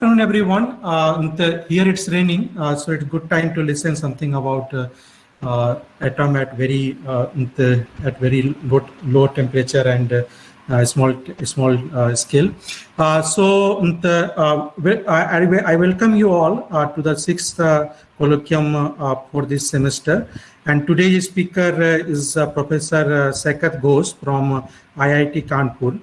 Afternoon, everyone. Here it's raining, so it's good time to listen something about atom at very low temperature and small scale. I welcome you all to the sixth colloquium for this semester. And today's speaker is Professor Saikat Ghosh from IIT Kanpur.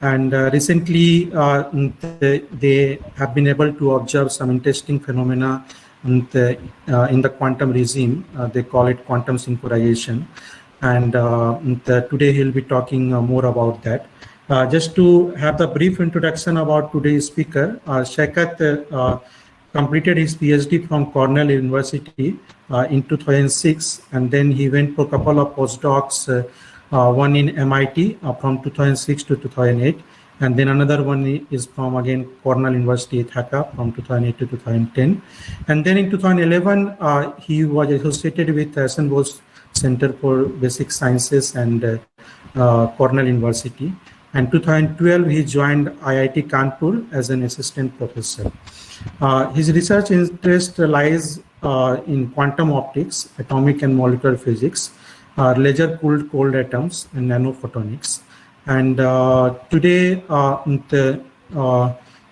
And recently, they have been able to observe some interesting phenomena in the quantum regime. They call it quantum synchronization. And today he'll be talking more about that. Just to have the brief introduction about today's speaker, Saikat completed his PhD from Cornell University in 2006, and then he went for a couple of postdocs. One in MIT from 2006 to 2008, and then another one is from again Cornell University, Dhaka from 2008 to 2010, and then in 2011 he was associated with Bosch Center for Basic Sciences and Cornell University, and 2012 he joined IIT Kanpur as an assistant professor. His research interest lies in quantum optics, atomic and molecular physics, laser-cooled cold atoms and nanophotonics. And today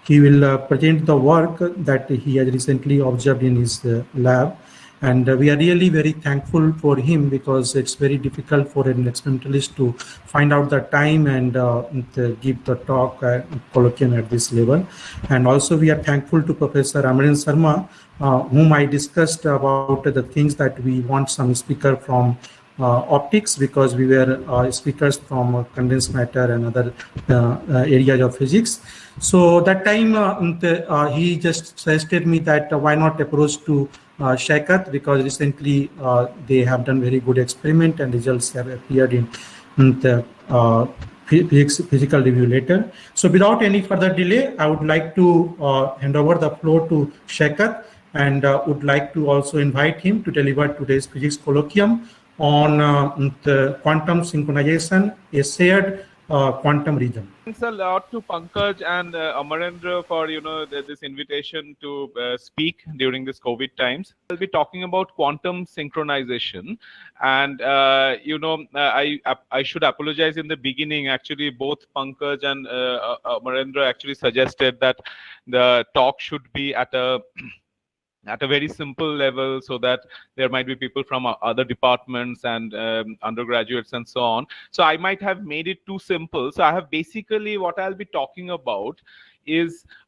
he will present the work that he has recently observed in his lab. And we are really very thankful for him, because it's very difficult for an experimentalist to find out the time and give the talk colloquium at this level. And also we are thankful to Professor Amaran Sharma, whom I discussed about the things that we want some speaker from optics, because we were speakers from condensed matter and other areas of physics. So that time he just suggested me that why not approach to Saikat, because recently they have done very good experiment and results have appeared in the physical review later. So without any further delay, I would like to hand over the floor to Saikat, and would like to also invite him to deliver today's physics colloquium on the quantum synchronization, a shared quantum rhythm. Thanks a lot to Pankaj and Amarendra for this invitation to speak during this COVID times. I'll be talking about quantum synchronization, and I should apologize in the beginning. Actually, both Pankaj and Amarendra actually suggested that the talk should be at a very simple level, so that there might be people from other departments and undergraduates and so on. So I might have made it too simple. So I have basically, what I'll be talking about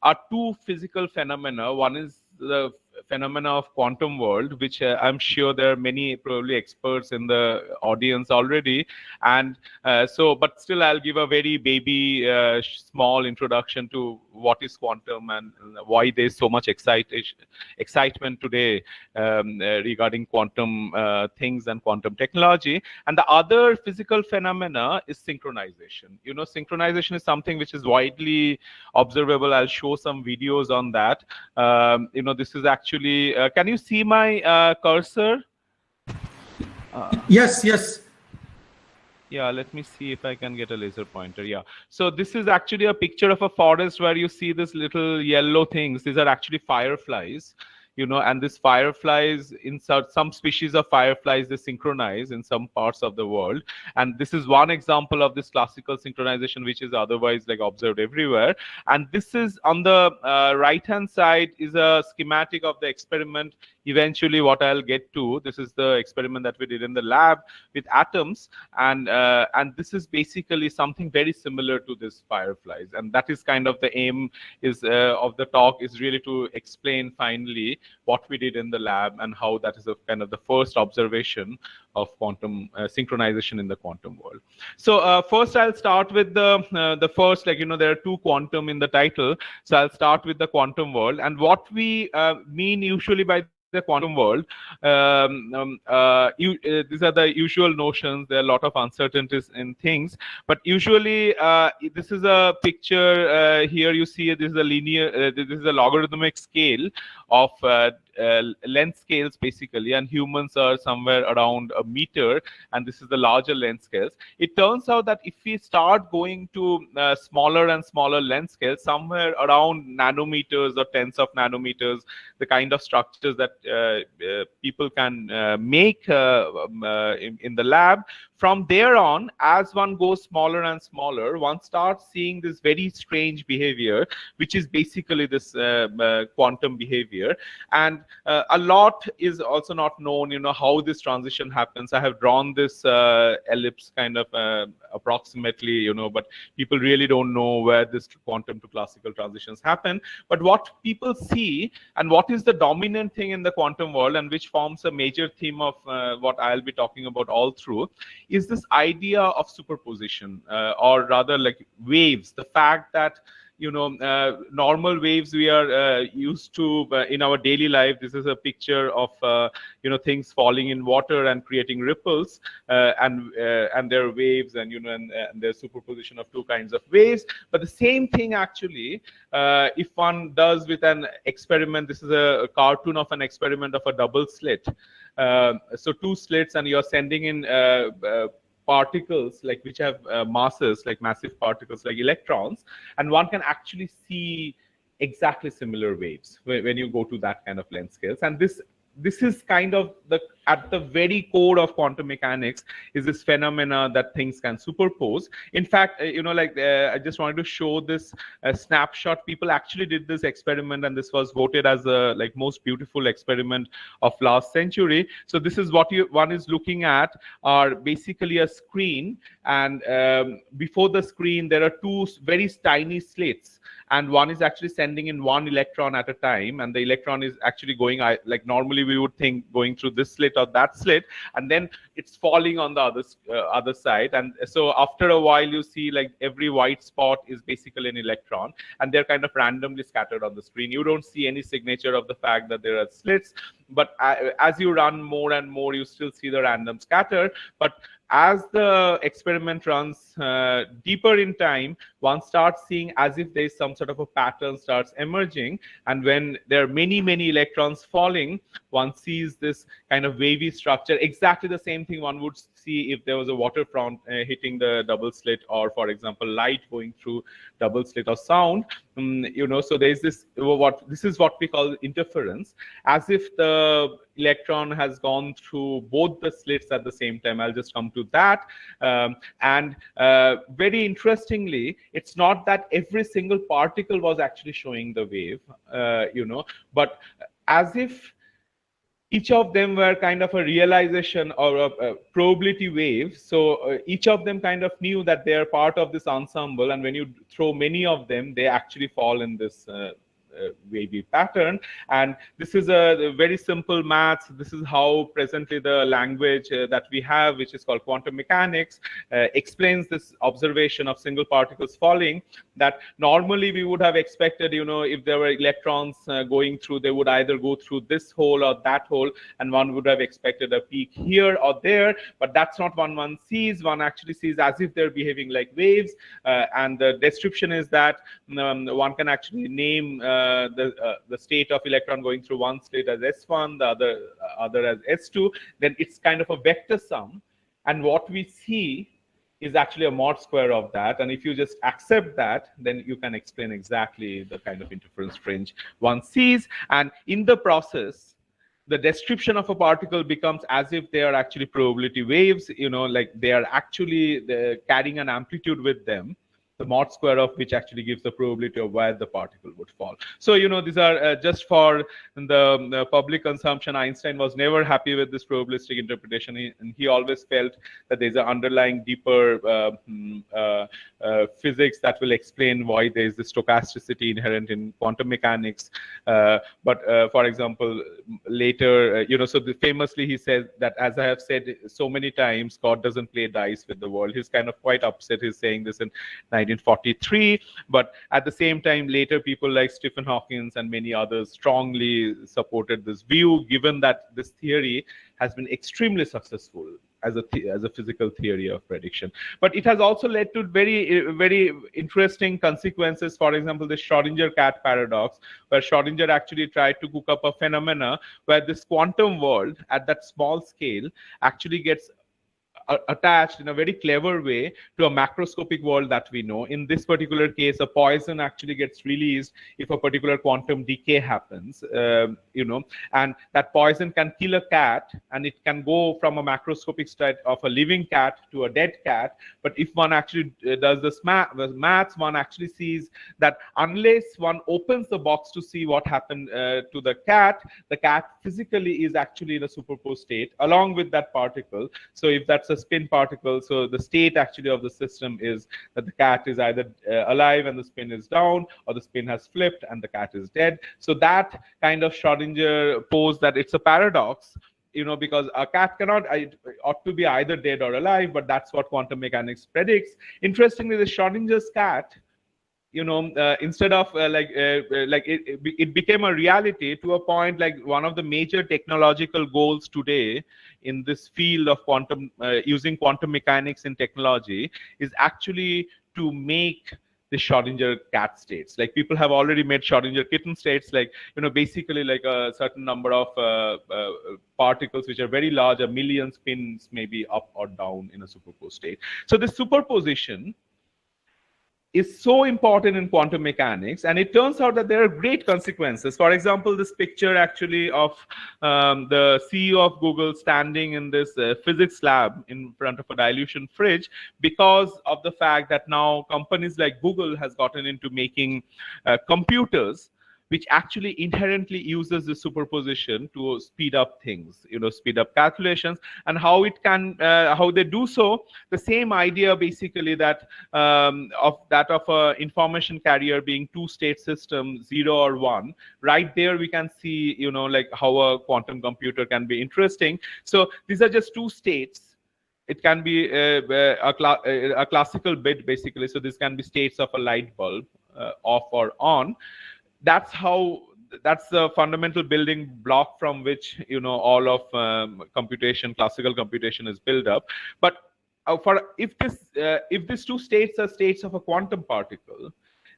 are two physical phenomena. One is the phenomena of quantum world, which I'm sure there are many probably experts in the audience already, and but still I'll give a very baby small introduction to what is quantum and why there's so much excitement today regarding quantum things and quantum technology. And the other physical phenomena is synchronization. Synchronization is something which is widely observable. I'll show some videos on that. This is actually, can you see my cursor? Yes. Yeah, let me see if I can get a laser pointer. Yeah. So this is actually a picture of a forest where you see this little yellow things. These are actually fireflies. And these fireflies, in some species of fireflies, they synchronize in some parts of the world. And this is one example of this classical synchronization, which is otherwise like observed everywhere. And this is on the right-hand side is a schematic of the experiment. Eventually, what I'll get to, this is the experiment that we did in the lab with atoms, and this is basically something very similar to this fireflies. And that is kind of the aim of the talk, is really to explain finally what we did in the lab and how that is kind of the first observation of quantum synchronization in the quantum world. So first I'll start with the first, there are two quantum in the title. So I'll start with the quantum world, and what we mean usually by the quantum world. These are the usual notions. There are a lot of uncertainties in things, but usually this is a picture here. You see this is a linear, this is a logarithmic scale of length scales basically, and humans are somewhere around a meter, and this is the larger length scales. It turns out that if we start going to smaller and smaller length scales, somewhere around nanometers or tens of nanometers, the kind of structures that people can make in the lab, from there on, as one goes smaller and smaller, one starts seeing this very strange behavior, which is basically this quantum behavior. And a lot is also not known, how this transition happens. I have drawn this ellipse kind of approximately, but people really don't know where this quantum to classical transitions happen. But what people see, and what is the dominant thing in the quantum world, and which forms a major theme of what I'll be talking about all through, is this idea of superposition, or rather like waves. The fact that normal waves we are used to in our daily life. This is a picture of things falling in water and creating ripples, and there are waves, and and there's superposition of two kinds of waves. But the same thing actually, if one does with an experiment, this is a cartoon of an experiment of a double slit. So two slits, and you're sending in particles like which have masses, like massive particles like electrons, and one can actually see exactly similar waves when you go to that kind of length scales. And this is kind of at the very core of quantum mechanics, is this phenomena that things can superpose. In fact, I just wanted to show this snapshot. People actually did this experiment, and this was voted as a most beautiful experiment of last century. So this is what one is looking at, are basically a screen, and before the screen there are two very tiny slits, and one is actually sending in one electron at a time, and the electron is actually going, like normally we would think, going through this slit or that slit, and then it's falling on the other side. And so after a while you see like every white spot is basically an electron, and they're kind of randomly scattered on the screen. You don't see any signature of the fact that there are slits, but as you run more and more, you still see the random scatter. But as the experiment runs deeper in time, one starts seeing as if there is some sort of a pattern starts emerging. And when there are many, many electrons falling, one sees this kind of wavy structure, exactly the same thing one would see if there was a waterfront hitting the double slit, or for example light going through double slit, or sound. So there's this is what we call interference, as if the electron has gone through both the slits at the same time. I'll just come to that. And very interestingly, it's not that every single particle was actually showing the wave, but as if each of them were kind of a realization or a probability wave. So each of them kind of knew that they are part of this ensemble, and when you throw many of them, they actually fall in this wavy pattern. And this is a very simple maths. This is how presently the language that we have, which is called quantum mechanics, explains this observation of single particles falling, that normally we would have expected, if there were electrons going through, they would either go through this hole or that hole, and one would have expected a peak here or there. But that's not what one sees. One actually sees as if they're behaving like waves, and the description is that one can actually name the state of electron going through one state as S1, the other as S2. Then it's kind of a vector sum, and what we see is actually a mod square of that. And if you just accept that, then you can explain exactly the kind of interference fringe one sees. And in the process, the description of a particle becomes as if they are actually probability waves, like they are actually carrying an amplitude with them, the mod square of which actually gives the probability of where the particle would fall. So, these are just for the public consumption. Einstein was never happy with this probabilistic interpretation, and he always felt that there's an underlying deeper physics that will explain why there's this stochasticity inherent in quantum mechanics. But for example, later, so famously he said that, as I have said so many times, God doesn't play dice with the world. He's kind of quite upset. He's saying this in 1943, but at the same time, later people like Stephen Hawking and many others strongly supported this view, given that this theory has been extremely successful as a physical theory of prediction. But it has also led to very interesting consequences. For example, the Schrodinger cat paradox, where Schrodinger actually tried to cook up a phenomena where this quantum world at that small scale actually gets attached in a very clever way to a macroscopic world that we know. In this particular case, a poison actually gets released if a particular quantum decay happens, and that poison can kill a cat, and it can go from a macroscopic state of a living cat to a dead cat. But if one actually does the maths, one actually sees that unless one opens the box to see what happened to the cat physically is actually in a superposed state along with that particle. So if that's a spin particle, so the state actually of the system is that the cat is either alive and the spin is down, or the spin has flipped and the cat is dead. So that kind of Schrodinger posed that it's a paradox, because a cat ought to be either dead or alive, but that's what quantum mechanics predicts. Interestingly, the Schrodinger's cat, instead of it became a reality to a point. Like, one of the major technological goals today in this field of quantum, using quantum mechanics in technology, is actually to make the Schrodinger cat states. Like, people have already made Schrodinger kitten states, like, basically like a certain number of particles which are very large, a million spins maybe up or down in a superposed state. So this superposition is so important in quantum mechanics, and it turns out that there are great consequences. For example, this picture actually of the CEO of Google standing in this physics lab in front of a dilution fridge, because of the fact that now companies like Google has gotten into making computers which actually inherently uses the superposition to speed up things, speed up calculations. And how it can, how they do so, the same idea basically that of a information carrier being two-state system, 0 or 1. Right there we can see, like how a quantum computer can be interesting. So these are just two states. It can be a classical bit basically. So this can be states of a light bulb, off or on. That's the fundamental building block from which all of classical computation is built up. But if these two states are states of a quantum particle,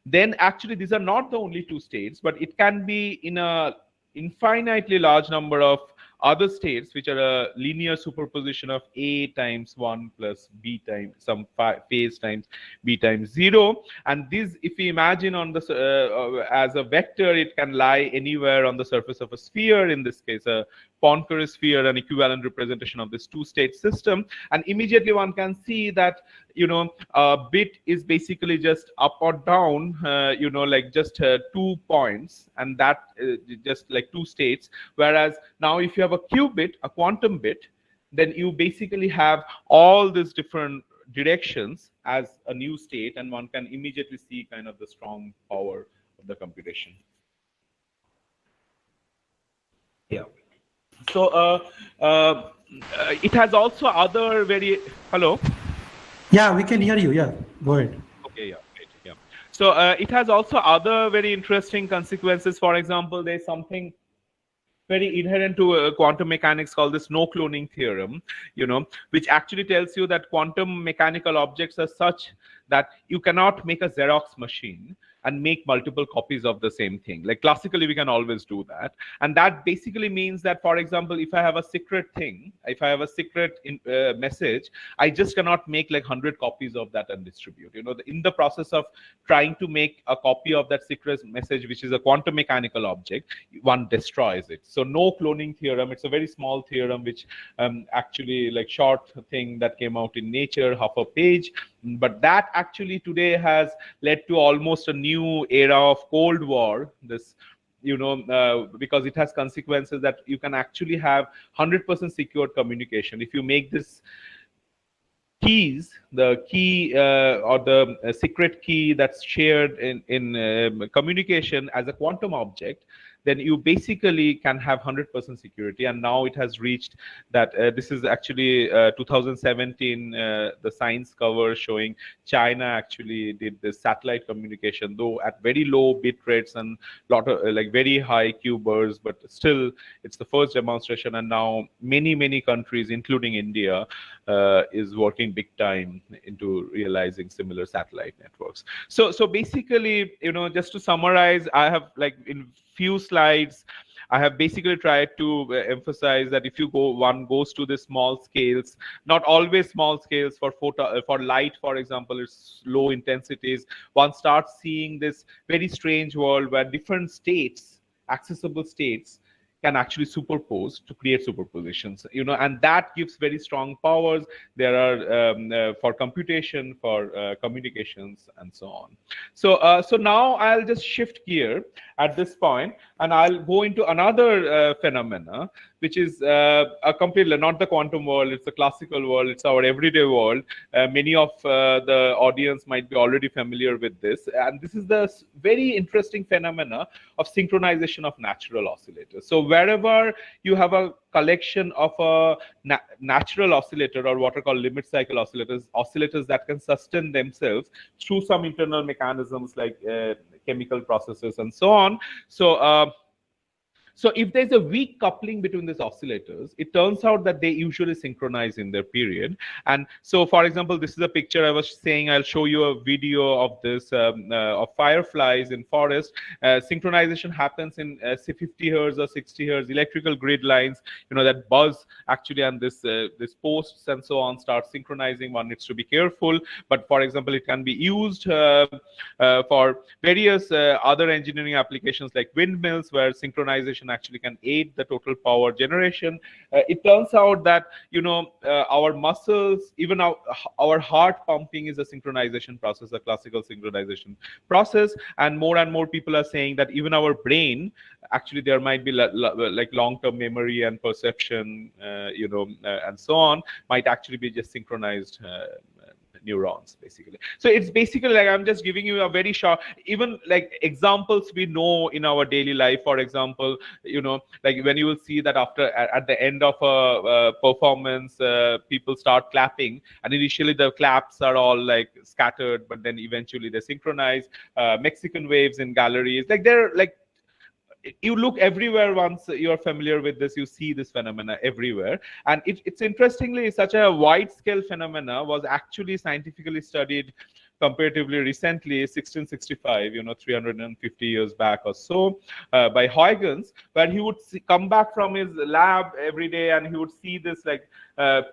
then actually these are not the only two states, but it can be in a infinitely large number of other states, which are a linear superposition of A times 1 plus B times some phase times B times 0. And this, if we imagine on the as a vector, it can lie anywhere on the surface of a sphere, in this case a Poincare sphere, an equivalent representation of this two-state system. And immediately one can see that a bit is basically just up or down, like just 2 points, and that just like two states. Whereas now if you have a qubit, a quantum bit, then you basically have all these different directions as a new state, and one can immediately see kind of the strong power of the computation. Yeah. So it has also other very... Hello? Yeah, we can hear you. Yeah, go ahead. Okay, yeah, great, yeah. So it has also other very interesting consequences. For example, there's something very inherent to quantum mechanics called this no cloning theorem, which actually tells you that quantum mechanical objects are such that you cannot make a Xerox machine and make multiple copies of the same thing. Like classically, we can always do that. And that basically means that, for example, if I have a secret thing, if I have a secret message, I just cannot make like 100 copies of that and distribute. In the process of trying to make a copy of that secret message, which is a quantum mechanical object, one destroys it. So no cloning theorem, it's a very small theorem, which actually like short thing that came out in Nature, half a page. But that actually today has led to almost a new era of Cold War. This, because it has consequences that you can actually have 100% secure communication. If you make this keys, the key or the secret key that's shared in communication as a quantum object, then you basically can have 100% security. And now it has reached that this is actually 2017, the science cover showing China actually did the satellite communication, though at very low bit rates and lot of like very high Q bursts, but still it's the first demonstration. And now many countries, including India, is working big time into realizing similar satellite networks. So basically, just to summarize, I have like in few slides, I have basically tried to emphasize that if one goes to the small scales, not always small scales for for light, for example, it's low intensities. One starts seeing this very strange world where different states, accessible states, can actually superpose to create superpositions, and that gives very strong powers. There are for computation, for communications, and so on. So now I'll just shift gear at this point, and I'll go into another phenomena, which is a completely not the quantum world. It's the classical world. It's our everyday world. Many of the audience might be already familiar with this, and this is the very interesting phenomena of synchronization of natural oscillators. So wherever you have a collection of a natural oscillator, or what are called limit cycle oscillators that can sustain themselves through some internal mechanisms like chemical processes and so on. So if there's a weak coupling between these oscillators, it turns out that they usually synchronize in their period. And so, for example, this is a picture I was saying. I'll show you a video of this of fireflies in forest. Synchronization happens in say 50 hertz or 60 hertz electrical grid lines. That buzz actually, and this posts and so on start synchronizing. One needs to be careful. But for example, it can be used for various other engineering applications like windmills, where synchronization actually can aid the total power generation. It turns out that our muscles, even our heart pumping is a synchronization process, a classical synchronization process. And more people are saying that even our brain, actually there might be like long-term memory and perception, and so on, might actually be just synchronized neurons, basically. So it's basically like I'm just giving you a very short, even like examples we know in our daily life. For example, like when you will see that at the end of a performance, people start clapping, and initially the claps are all like scattered, but then eventually they synchronize. Mexican waves in galleries, like they're like, you look everywhere. Once you're familiar with this, you see this phenomena everywhere. And it's interestingly, such a wide scale phenomena was actually scientifically studied comparatively recently, 1665, 350 years back or so, by Huygens, where he would come back from his lab every day, and he would see this like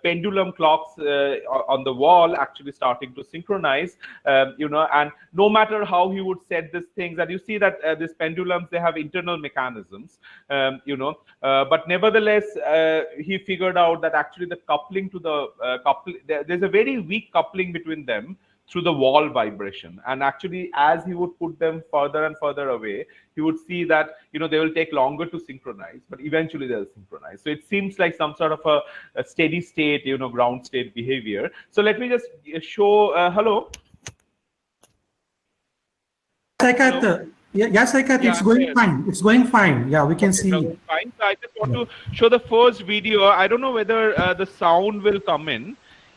pendulum clocks on the wall actually starting to synchronize, and no matter how he would set these things, and you see that these pendulums, they have internal mechanisms, but nevertheless, he figured out that actually the coupling to the there's a very weak coupling between them through the wall vibration. And actually, as he would put them further and further away, he would see that they will take longer to synchronize, but eventually they'll synchronize. So it seems like some sort of a steady state, ground state behavior. So let me just show. Hello. Saikat, Saikat, it's going fine. It's going fine. Yeah, we can see. Fine. So I just want to show the first video. I don't know whether the sound will come in.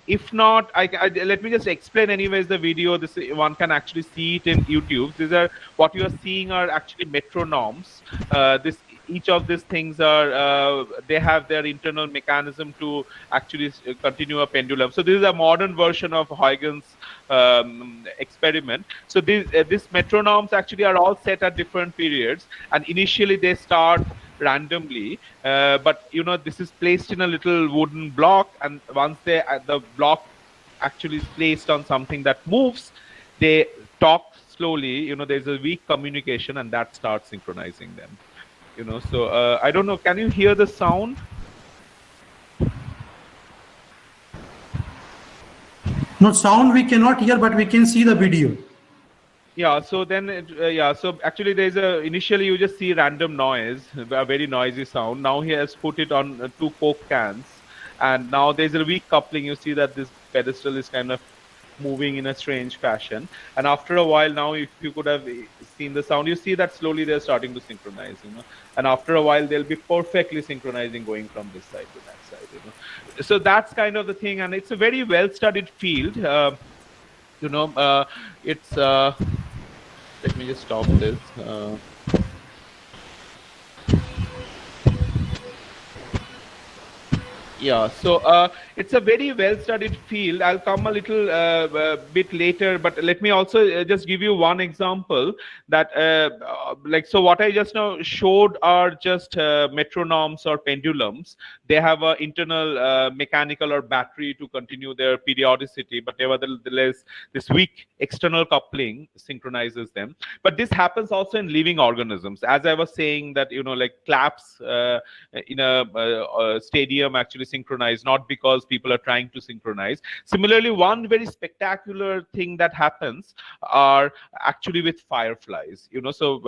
If not, let me just explain anyways the video. This one can actually see it in YouTube. These are what you are seeing are actually metronomes. Each of these things are they have their internal mechanism to actually continue a pendulum. So this is a modern version of Huygens experiment. So these metronomes actually are all set at different periods, and initially they start randomly, but this is placed in a little wooden block, and once the block actually is placed on something that moves, they talk slowly. There's a weak communication, and that starts synchronizing them. So I don't know, can you hear the sound? No sound we cannot hear, but we can see the video. Yeah, so then, so actually there's initially you just see random noise, a very noisy sound. Now he has put it on 2 Coke cans, and now there's a weak coupling. You see that this pedestal is kind of moving in a strange fashion. And after a while, now if you could have seen the sound, you see that slowly they're starting to synchronize, and after a while they'll be perfectly synchronizing, going from this side to that side. So that's kind of the thing, and it's a very well studied field. It's let me just stop this. Yeah, so it's a very well-studied field. I'll come a little bit later, but let me also just give you one example that, so what I just now showed are just metronomes or pendulums. They have an internal mechanical or battery to continue their periodicity, but nevertheless, this weak external coupling synchronizes them. But this happens also in living organisms. As I was saying that, like claps in a stadium actually synchronize, not because people are trying to synchronize. Similarly, one very spectacular thing that happens are actually with fireflies. So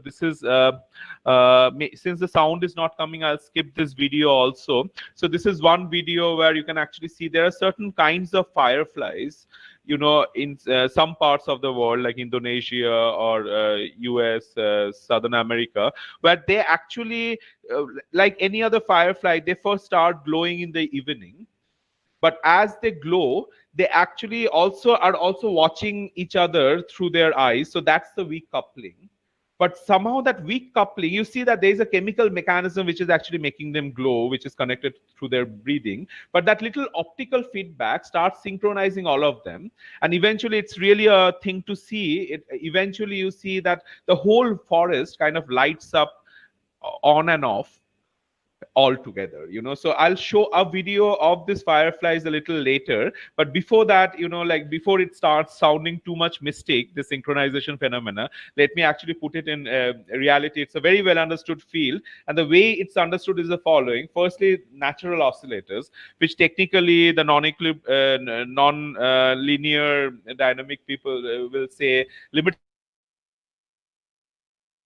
this is since the sound is not coming, I'll skip this video also. So this is one video where you can actually see there are certain kinds of fireflies in some parts of the world, like Indonesia or US, Southern America, where they actually, like any other firefly, they first start glowing in the evening. But as they glow, they actually are also watching each other through their eyes. So that's the weak coupling. But somehow that weak coupling, you see that there is a chemical mechanism which is actually making them glow, which is connected through their breathing. But that little optical feedback starts synchronizing all of them. And eventually it's really a thing to see. Eventually you see that the whole forest kind of lights up on and off all together. So I'll show a video of this fireflies a little later, but before that, like before it starts sounding too much mystic, the synchronization phenomena, let me actually put it in reality. It's a very well understood field, and the way it's understood is the following. Firstly, natural oscillators, which technically the non-linear dynamic people will say limit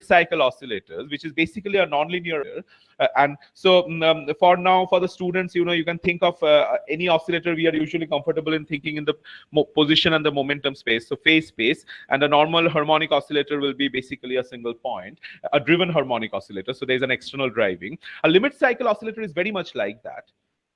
cycle oscillators, which is basically a nonlinear. And so for now, for the students, you can think of any oscillator we are usually comfortable in thinking in the position and the momentum space, so phase space. And a normal harmonic oscillator will be basically a single point, a driven harmonic oscillator. So there's an external driving. A limit cycle oscillator is very much like that,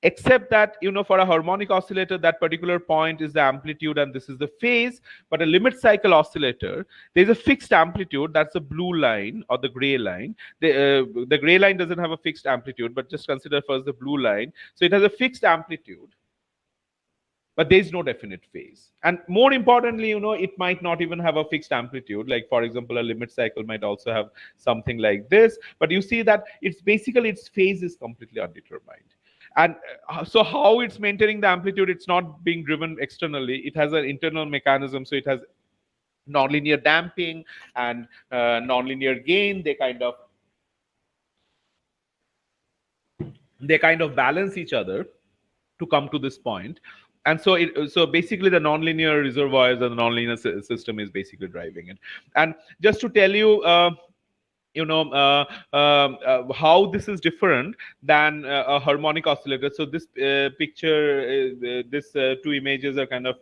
except that for a harmonic oscillator, that particular point is the amplitude and this is the phase. But a limit cycle oscillator, there's a fixed amplitude, that's the blue line or the gray line. The gray line doesn't have a fixed amplitude, but just consider first the blue line. So it has a fixed amplitude, but there is no definite phase. And more importantly, it might not even have a fixed amplitude. Like, for example, a limit cycle might also have something like this. But you see that it's basically its phase is completely undetermined. And so how it's maintaining the amplitude, it's not being driven externally. It has an internal mechanism. So it has nonlinear damping and nonlinear gain. They kind of balance each other to come to this point. And so basically the nonlinear reservoirs and the nonlinear system is basically driving it. And just to tell you how this is different than a harmonic oscillator. So this picture, this two images are kind of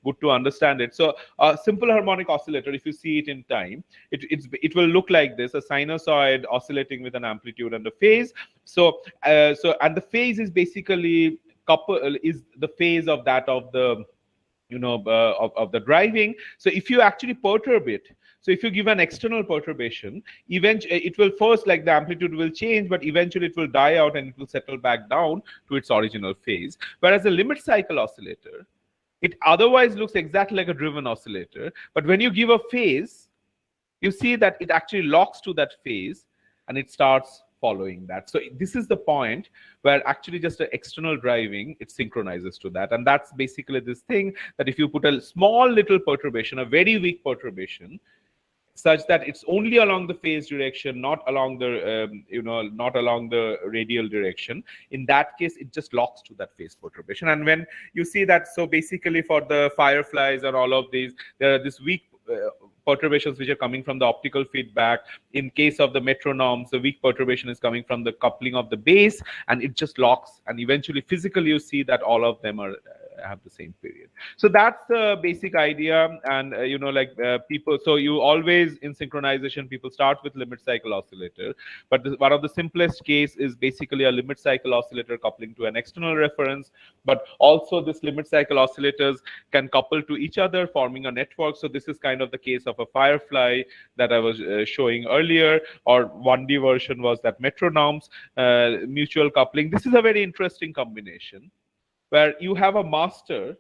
good to understand it. So a simple harmonic oscillator, if you see it in time, it will look like this: a sinusoid oscillating with an amplitude and a phase. So and the phase is basically is the phase of that of the of the driving. So if you actually perturb it, so if you give an external perturbation, it will first, like, the amplitude will change, but eventually it will die out and it will settle back down to its original phase. Whereas a limit cycle oscillator, it otherwise looks exactly like a driven oscillator, but when you give a phase, you see that it actually locks to that phase and it starts following that. So this is the point where actually just an external driving, it synchronizes to that. And that's basically this thing, that if you put a small little perturbation, a very weak perturbation, such that it's only along the phase direction, not along the not along the radial direction, in that case it just locks to that phase perturbation. And when you see that, so basically for the fireflies and all of these, there are this weak perturbations which are coming from the optical feedback. In case of the metronomes, the weak perturbation is coming from the coupling of the base, and it just locks, and eventually physically you see that all of them are have the same period. So that's the basic idea. And people, so you always in synchronization, people start with limit cycle oscillator, but one of the simplest case is basically a limit cycle oscillator coupling to an external reference. But also this limit cycle oscillators can couple to each other, forming a network. So this is kind of the case of a firefly that I was showing earlier, or 1D version was that metronomes, mutual coupling. This is a very interesting combination where you have a master,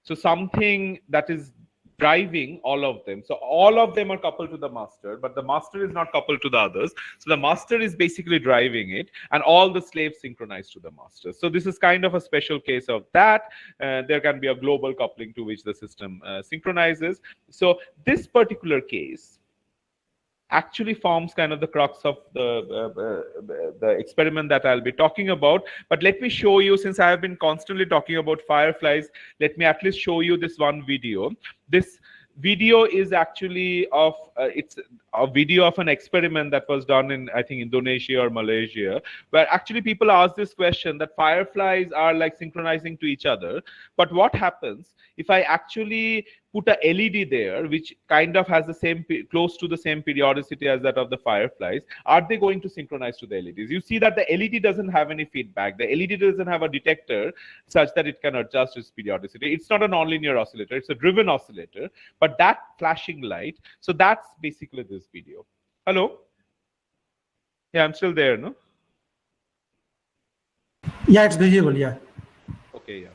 so something that is driving all of them. So all of them are coupled to the master, but the master is not coupled to the others. So the master is basically driving it, and all the slaves synchronize to the master. So this is kind of a special case of that. There can be a global coupling to which the system synchronizes. So this particular case actually forms kind of the crux of the experiment that I'll be talking about. But let me show you, since I have been constantly talking about fireflies, let me at least show you this one video. This video is actually of it's a video of an experiment that was done in, I think, Indonesia or Malaysia, where actually people ask this question that fireflies are like synchronizing to each other, but what happens if I actually put a LED there, which kind of has the same, close to the same periodicity as that of the fireflies? Are they going to synchronize to the LEDs? You see that the LED doesn't have any feedback. The LED doesn't have a detector such that it can adjust its periodicity. It's not a nonlinear oscillator. It's a driven oscillator. But that flashing light, so that's basically this video. Hello? Yeah, I'm still there, no? Yeah, it's visible, yeah. Okay, yeah.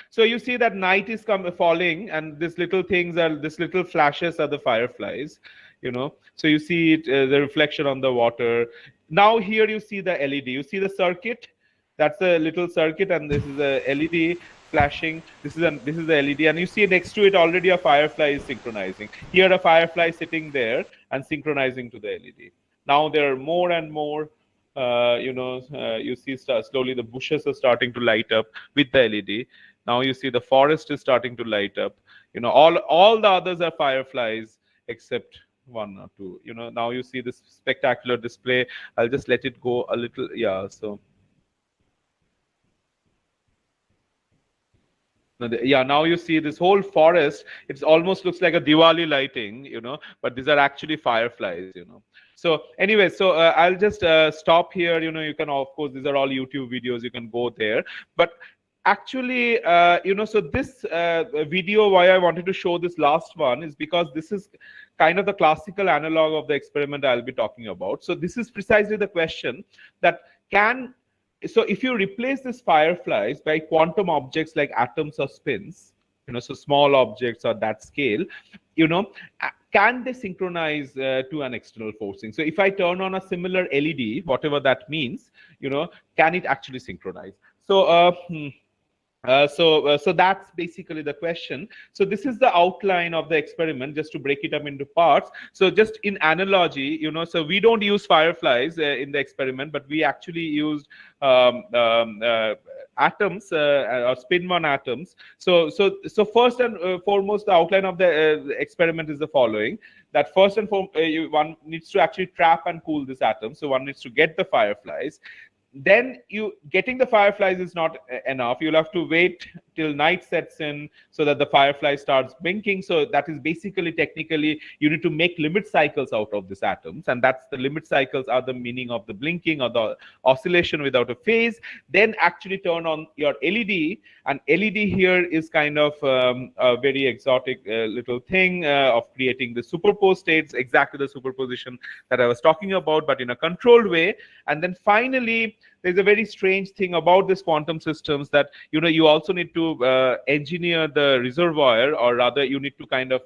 So you see that night is falling, and these little things are, these little flashes are the fireflies, you know. So you see it, the reflection on the water. Now here you see the LED. You see the circuit. That's a little circuit, and this is a LED flashing. This is the LED, and you see next to it already a firefly is synchronizing. Here a firefly sitting there and synchronizing to the LED. Now there are more and more. You see slowly the bushes are starting to light up with the LED. Now you see the forest is starting to light up. You know, all the others are fireflies except one or two. You know, now you see this spectacular display. I'll just let it go a little. Yeah, so. Yeah, now you see this whole forest. It almost looks like a Diwali lighting, you know, but these are actually fireflies, you know. So anyway, so I'll just stop here. You know, you can, of course, these are all YouTube videos. You can go there. But actually, so this video, why I wanted to show this last one is because this is kind of the classical analog of the experiment I'll be talking about. So this is precisely the question that so if you replace these fireflies by quantum objects like atoms or spins, you know, so small objects or that scale, you know, can they synchronize to an external forcing? So if I turn on a similar LED, whatever that means, you know, can it actually synchronize? So so that's basically the question. So this is the outline of the experiment, just to break it up into parts. So just in analogy, you know, so we don't use fireflies in the experiment, but we actually used atoms or spin-one atoms. So first and foremost, the outline of the experiment is the following: that first and foremost, one needs to actually trap and cool this atom. So one needs to get the fireflies. Then getting the fireflies is not enough. You'll have to wait till night sets in so that the firefly starts blinking. So that is basically, technically, you need to make limit cycles out of these atoms, and that's the limit cycles are the meaning of the blinking or the oscillation without a phase. Then actually turn on your LED, and LED here is kind of a very exotic little thing of creating the superposed states, exactly the superposition that I was talking about, but in a controlled way. And then finally, there's a very strange thing about this quantum systems that, you know, you also need to engineer the reservoir, or rather you need to kind of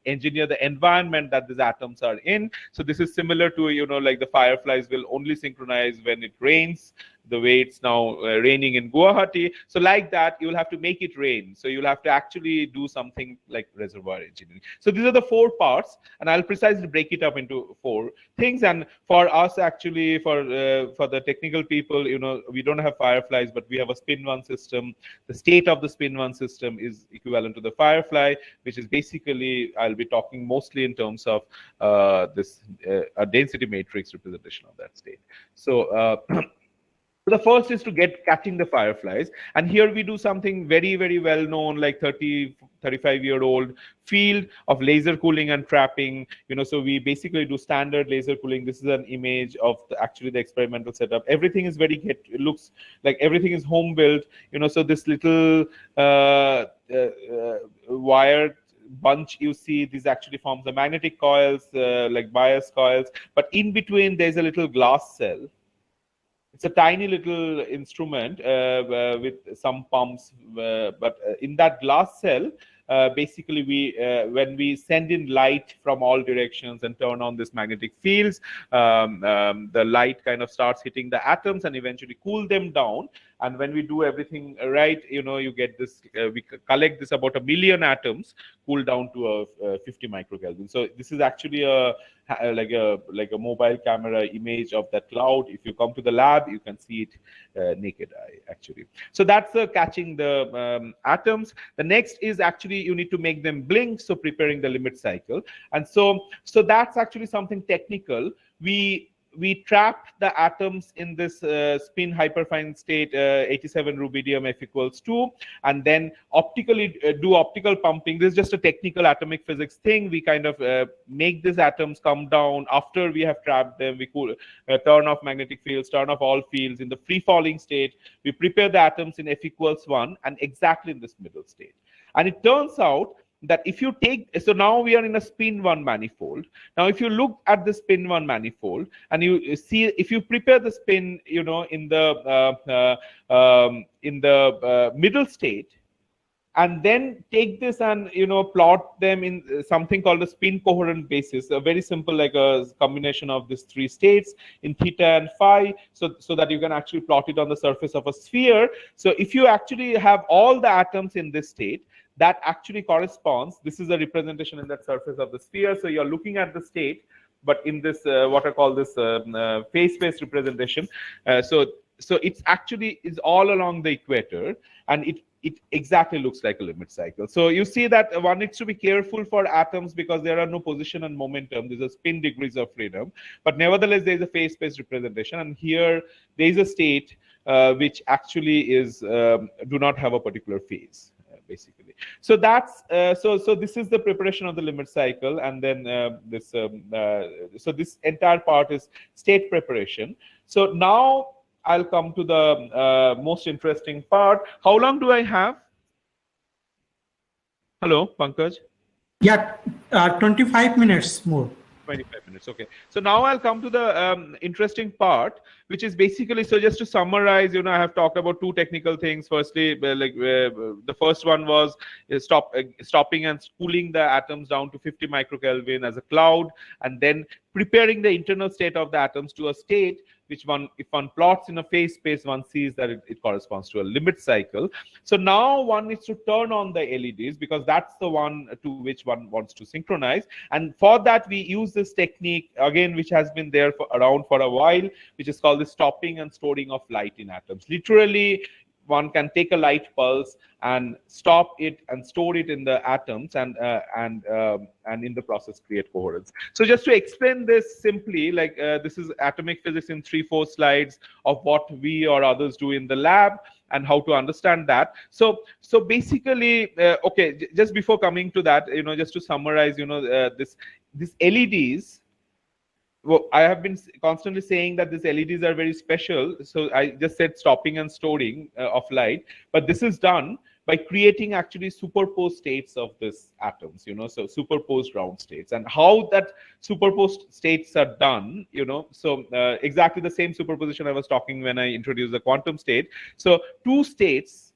engineer the environment that these atoms are in. So this is similar to, you know, like the fireflies will only synchronize when it rains, the way it's now raining in Guwahati. So like that, you'll have to make it rain. So you'll have to actually do something like reservoir engineering. So these are the 4 parts, and I'll precisely break it up into 4 things. And for us, actually, for the technical people, you know, we don't have fireflies, but we have a spin-one system. The state of the spin-one system is equivalent to the firefly, which is basically, I'll be talking mostly in terms of a density matrix representation of that state. So So the first is to catching the fireflies, and here we do something very, very well known, like 35-year-old field of laser cooling and trapping. So we basically do standard laser cooling. This is an image of actually the experimental setup. Everything is it looks like everything is home built. So this little wire bunch you see, this actually forms the magnetic coils, like bias coils, but in between there's a little glass cell. It's a tiny little instrument with some pumps, but in that glass cell, basically when we send in light from all directions and turn on this magnetic fields, the light kind of starts hitting the atoms and eventually cool them down. And when we do everything right, you get this, we collect this about 1 million atoms cool down to 50 microkelvin. So this is actually like a mobile camera image of that cloud. If you come to the lab, you can see it naked eye, actually. So that's catching the atoms. The next is actually you need to make them blink, so preparing the limit cycle. And so that's actually something technical. We trapped the atoms in this spin hyperfine state, 87 rubidium F equals 2, and then optically do optical pumping. This is just a technical atomic physics thing. We kind of make these atoms come down after we have trapped them. We cool, turn off magnetic fields, turn off all fields. In the free falling state, we prepare the atoms in F equals 1 and exactly in this middle state. And it turns out that if you take, so now we are in a spin 1 manifold. Now if you look at the spin 1 manifold and you see, if you prepare the spin, in the middle state, and then take this and plot them in something called a spin coherent basis, a very simple, like a combination of these 3 states in theta and phi, so that you can actually plot it on the surface of a sphere. So if you actually have all the atoms in this state, that actually corresponds, this is a representation in that surface of the sphere. So you're looking at the state, but in this what I call this phase-space representation. So it's actually is all along the equator, and it exactly looks like a limit cycle. So you see that one needs to be careful for atoms because there are no position and momentum. There's a spin degrees of freedom, but nevertheless there is a phase-space representation, and here there is a state which actually is do not have a particular phase. Basically, so that's so this is the preparation of the limit cycle, and then so this entire part is state preparation. So now I'll come to the most interesting part. How long do I have? Hello, Pankaj. Yeah, 25 minutes more. 25 minutes. Okay. So now I'll come to the interesting part, which is basically, so just to summarize, I have talked about 2 technical things. Firstly, the first one was stopping and cooling the atoms down to 50 microkelvin as a cloud, and then preparing the internal state of the atoms to a state which if one plots in a phase space, one sees that it corresponds to a limit cycle. So now one needs to turn on the LEDs because that's the one to which one wants to synchronize. And for that, we use this technique, again, which has been there around for a while, which is called the stopping and storing of light in atoms. Literally, one can take a light pulse and stop it and store it in the atoms, and in the process create coherence. So just to explain this simply, like this is atomic physics in 3-4 slides of what we or others do in the lab and how to understand that. So basically, okay, just before coming to that, just to summarize, this LEDs. Well, I have been constantly saying that these LEDs are very special. So I just said stopping and storing of light, but this is done by creating actually superposed states of these atoms, so superposed ground states. And how that superposed states are done, so exactly the same superposition I was talking when I introduced the quantum state. So 2 states,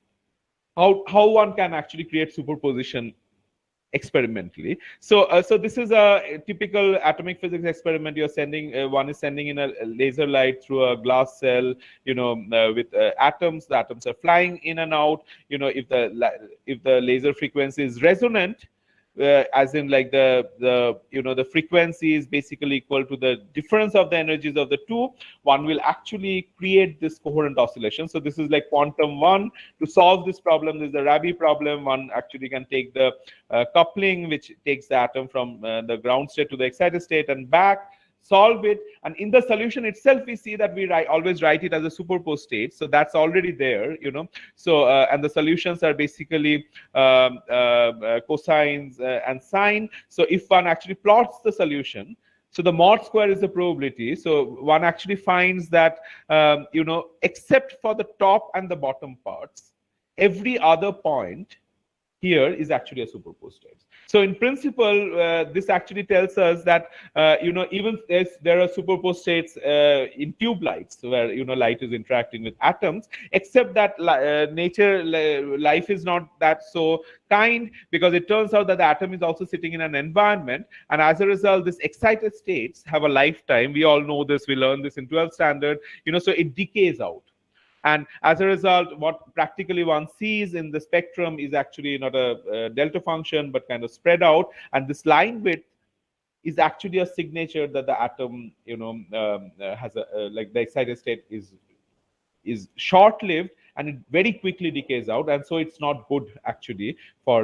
how one can actually create superposition experimentally. So this is a typical atomic physics experiment. You're sending one is sending in a laser light through a glass cell, with atoms. The atoms are flying in and out. If the laser frequency is resonant, as in like the frequency is basically equal to the difference of the energies of the 2, one will actually create this coherent oscillation. So this is like quantum 1. To solve this problem, there's the Rabi problem. One actually can take the coupling, which takes the atom from the ground state to the excited state and back. solve it, and in the solution itself we see that we always write it as a superposed state, so that's already there, so and the solutions are basically cosines and sine. So if one actually plots the solution, so the mod square is the probability, so one actually finds that except for the top and the bottom parts, every other point here is actually a superposed state. So in principle, this actually tells us that even if there are superposed states in tube lights where light is interacting with atoms, except that life is not that so kind, because it turns out that the atom is also sitting in an environment, and as a result, these excited states have a lifetime. We all know this. We learned this in 12th standard. So it decays out. And as a result, what practically one sees in the spectrum is actually not a delta function, but kind of spread out. And this line width is actually a signature that the atom, has like the excited state is short-lived, and it very quickly decays out, and so it's not good actually for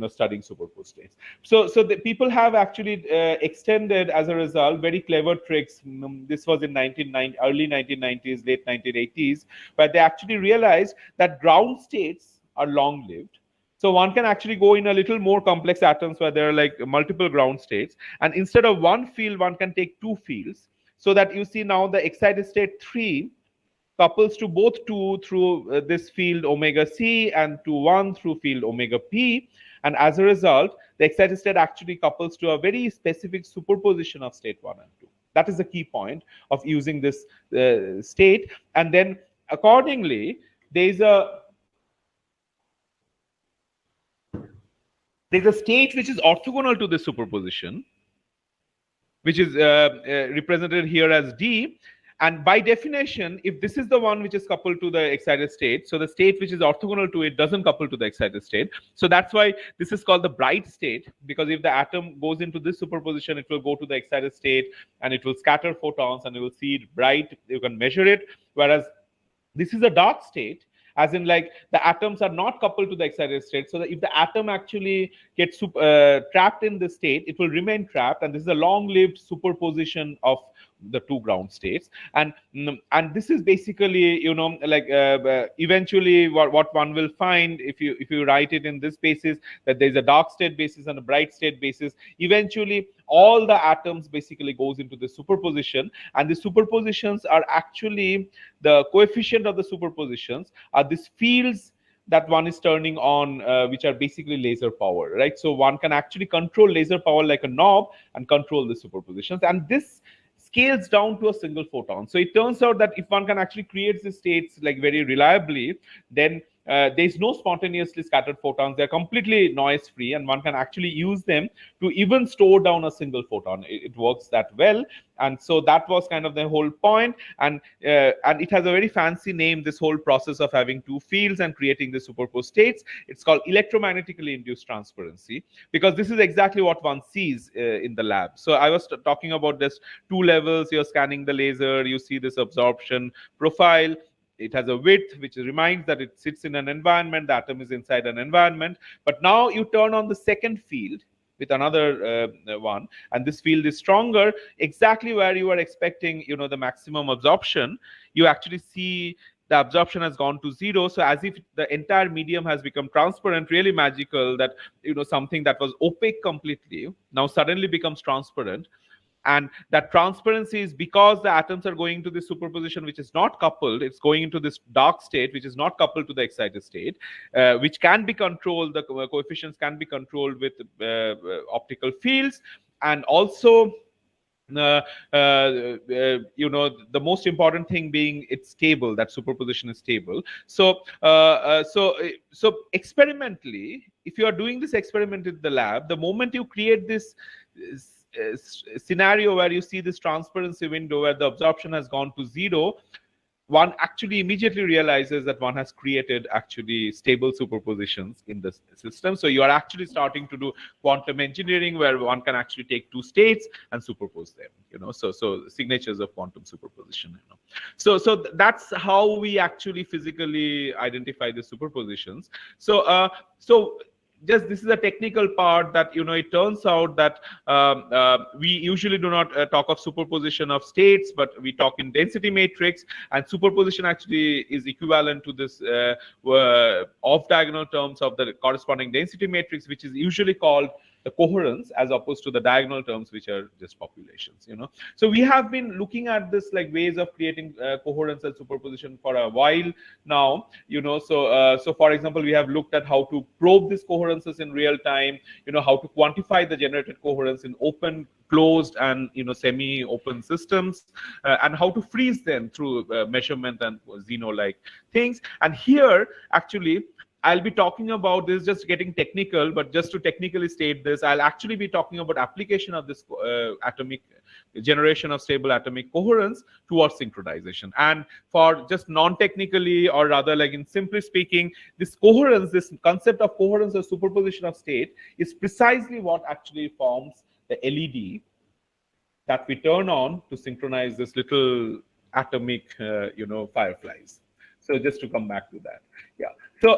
studying superposed states. So the people have actually extended, as a result, very clever tricks. This was in early 1990s, late 1980s, where they actually realized that ground states are long-lived. So one can actually go in a little more complex atoms where there are like multiple ground states, and instead of one field, one can take two fields, so that you see now the excited state 3 couples to both 2 through this field omega c, and to 1 through field omega p, and as a result the excited state actually couples to a very specific superposition of state 1 and 2. That is the key point of using this state. And then accordingly there's a state which is orthogonal to this superposition, which is represented here as D. And by definition, if this is the one which is coupled to the excited state, so the state which is orthogonal to it doesn't couple to the excited state. So that's why this is called the bright state, because if the atom goes into this superposition, it will go to the excited state and it will scatter photons and you will see it bright. You can measure it. Whereas this is a dark state, as in like the atoms are not coupled to the excited state, so that if the atom actually gets trapped in this state, it will remain trapped, and this is a long-lived superposition of the two ground states. And this is basically eventually what one will find if you write it in this basis, that there's a dark state basis and a bright state basis. Eventually all the atoms basically goes into the superposition, and the superpositions are actually the coefficient of the superpositions are these fields that one is turning on, which are basically laser power, right? So one can actually control laser power like a knob and control the superpositions, and this scales down to a single photon. So it turns out that if one can actually create these states like very reliably, then there's no spontaneously scattered photons. They're completely noise free, and one can actually use them to even store down a single photon. It works that well. And so that was kind of the whole point. And it has a very fancy name, this whole process of having two fields and creating the superposed states. It's called electromagnetically induced transparency, because this is exactly what one sees in the lab. So I was talking about this two levels. You're scanning the laser, you see this absorption profile. It has a width which reminds that it sits in an environment, the atom is inside an environment. But now you turn on the second field with another one, and this field is stronger, exactly where you are expecting the maximum absorption. You actually see the absorption has gone to 0, so as if the entire medium has become transparent. Really magical that something that was opaque completely now suddenly becomes transparent. And that transparency is because the atoms are going to this superposition which is not coupled. It's going into this dark state which is not coupled to the excited state, which can be controlled. The coefficients can be controlled with optical fields. And also the most important thing being it's stable, that superposition is stable. So experimentally, if you are doing this experiment in the lab, the moment you create this scenario where you see this transparency window where the absorption has gone to 0, one actually immediately realizes that one has created actually stable superpositions in the system. So you are actually starting to do quantum engineering where one can actually take two states and superpose them, so signatures of quantum superposition. So that's how we actually physically identify the superpositions. So just this is a technical part that it turns out that we usually do not talk of superposition of states, but we talk in density matrix, and superposition actually is equivalent to this off diagonal terms of the corresponding density matrix, which is usually called the coherence, as opposed to the diagonal terms, which are just populations. So we have been looking at this like ways of creating coherence and superposition for a while now. So for example, we have looked at how to probe these coherences in real time, how to quantify the generated coherence in open, closed, and semi-open systems, and how to freeze them through measurement and Zeno-like things. And here actually I'll be talking about this, just getting technical, but just to technically state this, I'll actually be talking about application of this atomic generation of stable atomic coherence towards synchronization. And for just non-technically, or rather like in simply speaking, this coherence, this concept of coherence or superposition of state is precisely what actually forms the LED that we turn on to synchronize this little atomic, fireflies. So just to come back to that, yeah. So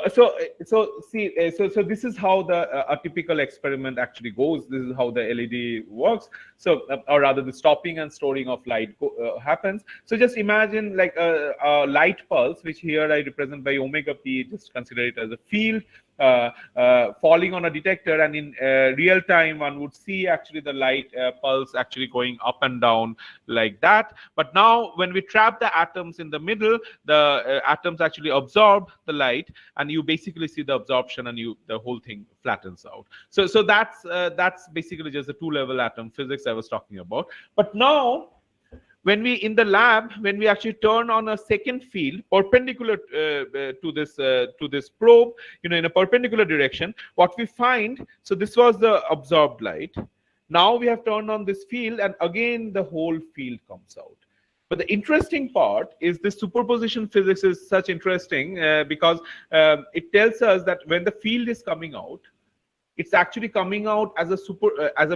this is how a typical experiment actually goes. This is how the LED works. So, or rather, the stopping and storing of light happens. So just imagine like a light pulse, which here I represent by omega p. Just consider it as a field falling on a detector, and in real time one would see actually the light pulse actually going up and down like that. But now when we trap the atoms in the middle, the atoms actually absorb the light, and you basically see the absorption, and the whole thing flattens out. So that's basically just the two-level atom physics I was talking about. But now when we in the lab, when we actually turn on a second field perpendicular to this probe, in a perpendicular direction, what we find, so this was the absorbed light. Now we have turned on this field, and again the whole field comes out. But the interesting part is this superposition physics is such interesting because it tells us that when the field is coming out, it's actually coming out as a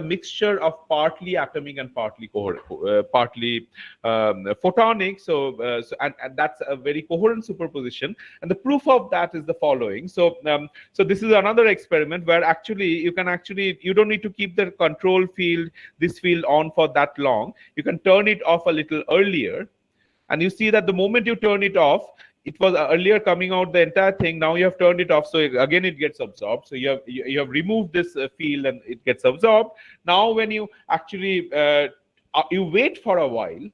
mixture of partly atomic and partly photonic. So that's a very coherent superposition. And the proof of that is the following. So this is another experiment where actually you don't need to keep the control field, this field, on for that long. You can turn it off a little earlier, and you see that the moment you turn it off, it was earlier coming out the entire thing. Now you have turned it off, so again it gets absorbed. So you have removed this field, and it gets absorbed. Now when you actually you wait for a while,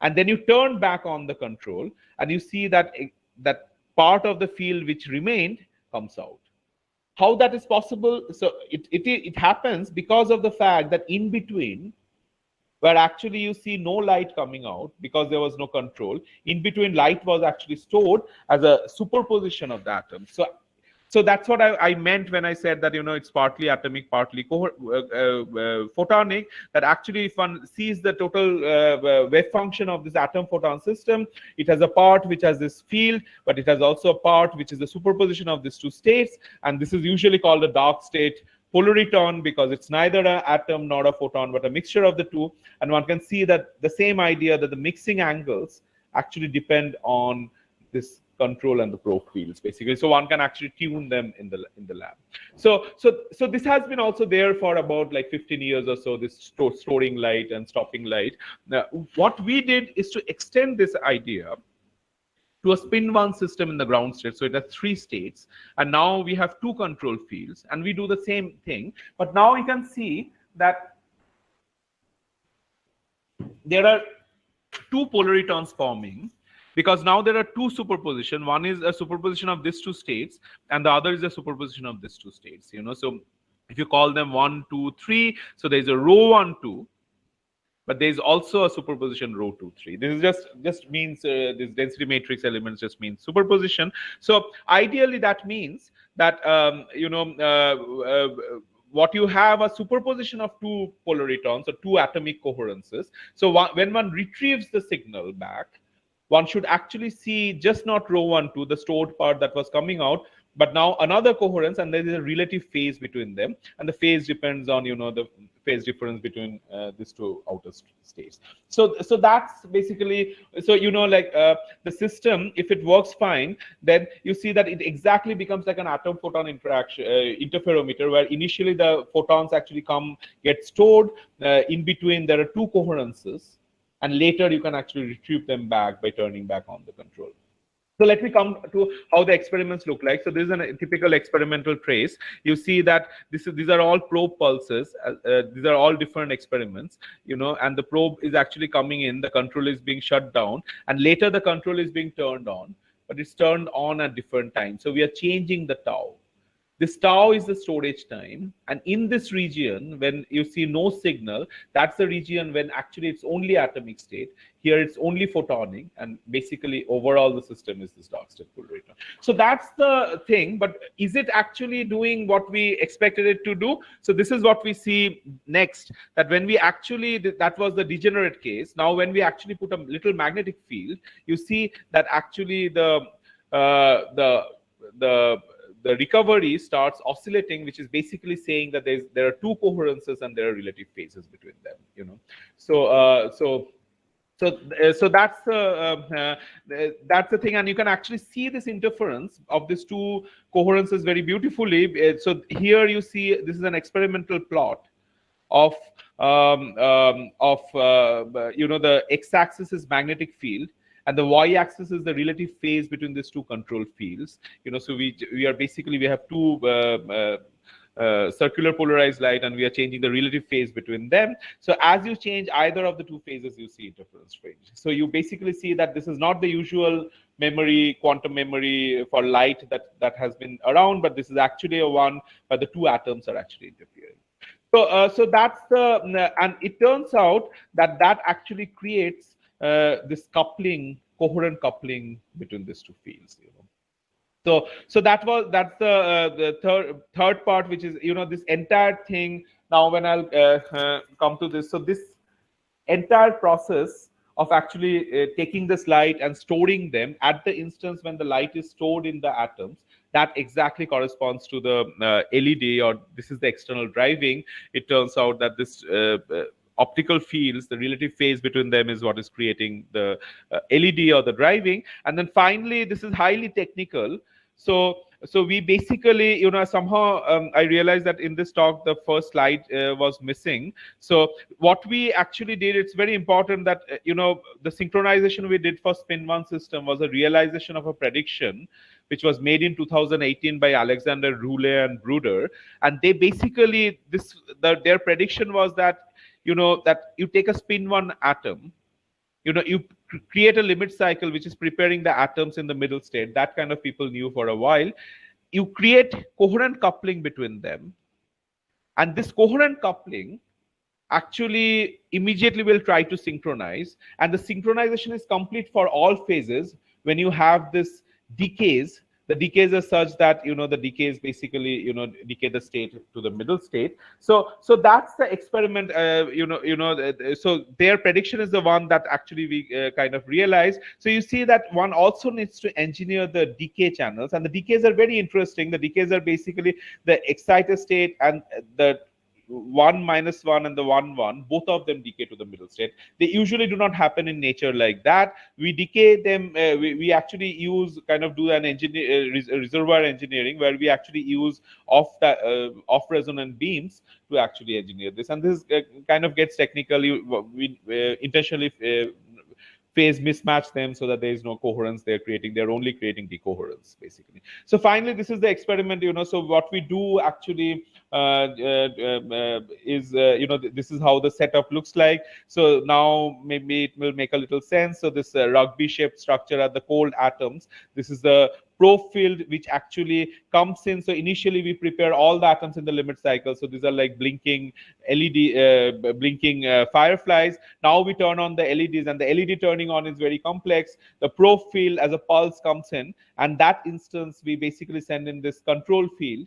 and then you turn back on the control, and you see that that part of the field which remained comes out. How that is possible? So it happens because of the fact that in between, where actually you see no light coming out because there was no control, in between light was actually stored as a superposition of the atoms. So that's what I meant when I said that it's partly atomic, partly photonic. That actually, if one sees the total wave function of this atom photon system, it has a part which has this field, but it has also a part which is the superposition of these two states, and this is usually called a dark state polariton, because it's neither an atom nor a photon but a mixture of the two. And one can see that the same idea, that the mixing angles actually depend on this control and the probe fields, basically. So one can actually tune them in the lab. So this has been also there for about like 15 years or so, this storing light and stopping light. Now, what we did is to extend this idea to a spin-one system in the ground state. So it has 3 states, and now we have 2 control fields, and we do the same thing. But now you can see that there are 2 polaritons forming, because now there are 2 superposition. One is a superposition of these 2 states, and the other is a superposition of these 2 states. So if you call them 1, 2, 3, so there is a row 1, 2. But there is also a superposition row 2, 3. This is just means this density matrix elements just means superposition. So ideally that means that what you have a superposition of 2 polaritons or 2 atomic coherences. So when one retrieves the signal back, one should actually see just not row 1, 2, the stored part that was coming out, but now another coherence, and there is a relative phase between them, and the phase depends on the phase difference between these two outer states. So that's basically, so like the system, if it works fine, then you see that it exactly becomes like an atom photon interaction interferometer, where initially the photons actually get stored in between. There are two coherences, and later you can actually retrieve them back by turning back on the control. So let me come to how the experiments look like. So this is a typical experimental trace. You see that these are all probe pulses. These are all different experiments, and the probe is actually coming in. The control is being shut down, and later the control is being turned on, but it's turned on at different times. So we are changing the tau. This tau is the storage time, and in this region, when you see no signal, that's the region when actually it's only atomic state. Here it's only photonic, and basically overall the system is this dark state polarizer. So that's the thing, but is it actually doing what we expected it to do? So this is what we see next, that when we actually, that was the degenerate case. Now when we actually put a little magnetic field, you see that actually the recovery starts oscillating, which is basically saying that there are two coherences and there are relative phases between them. So that's the thing, and you can actually see this interference of these two coherences very beautifully. So here you see this is an experimental plot of the x-axis is magnetic field, and the y-axis is the relative phase between these two control fields. So we have two circular polarized light, and we are changing the relative phase between them. So as you change either of the two phases, you see interference range. So you basically see that this is not the usual memory, quantum memory for light that has been around, but this is actually a one where the two atoms are actually interfering. So that's and it turns out that actually creates this coupling, coherent coupling between these two fields. So that's the third part, which is this entire thing. Now when I'll come to this, so this entire process of actually taking this light and storing them at the instance when the light is stored in the atoms, that exactly corresponds to the LED, or this is the external driving. It turns out that this optical fields, the relative phase between them is what is creating the LED or the driving. And then finally, this is highly technical. So we basically, somehow I realized that in this talk, the first slide was missing. So what we actually did, it's very important that, the synchronization we did for spin one system was a realization of a prediction, which was made in 2018 by Alexander Roulet and Bruder. And they basically, their prediction was that, that you take a spin one atom, you create a limit cycle which is preparing the atoms in the middle state. That kind of people knew for a while. You create coherent coupling between them, and this coherent coupling actually immediately will try to synchronize, and the synchronization is complete for all phases when you have this decays. The decays are such that the decays basically decay the state to the middle state. So that's the experiment. So their prediction is the one that actually we kind of realized. So you see that one also needs to engineer the decay channels, and the decays are very interesting. The decays are basically the excited state and the 1 minus 1 and the 1 1, both of them decay to the middle state. They usually do not happen in nature like that. We decay them, we actually use do an reservoir engineering, where we actually use off resonant beams to actually engineer this. And this kind of gets technical. We intentionally phase mismatch them so that there is no coherence. They're only creating decoherence basically. So finally, this is the experiment. So what we do actually is this is how the setup looks like. So now maybe it will make a little sense. So this rugby shaped structure are the cold atoms. This is the Prof field which actually comes in. So initially we prepare all the atoms in the limit cycle. So these are like blinking LED, blinking fireflies. Now we turn on the LEDs, and the LED turning on is very complex. The Prof field as a pulse comes in, and that instance we basically send in this control field,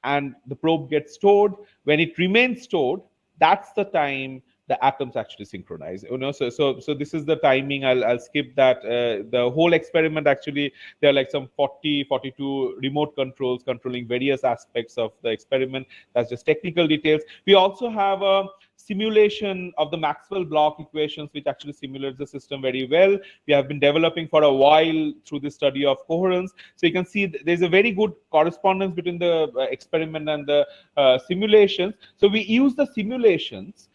and the probe gets stored. When it remains stored, that's the time the atoms actually synchronize. So this is the timing. I'll skip that. The whole experiment, actually there are like some 42 remote controls controlling various aspects of the experiment. That's just technical details. We also have a simulation of the Maxwell block equations, which actually simulates the system very well. We have been developing for a while through the study of coherence. So you can see there's a very good correspondence between the experiment and the simulations. So we use the simulations,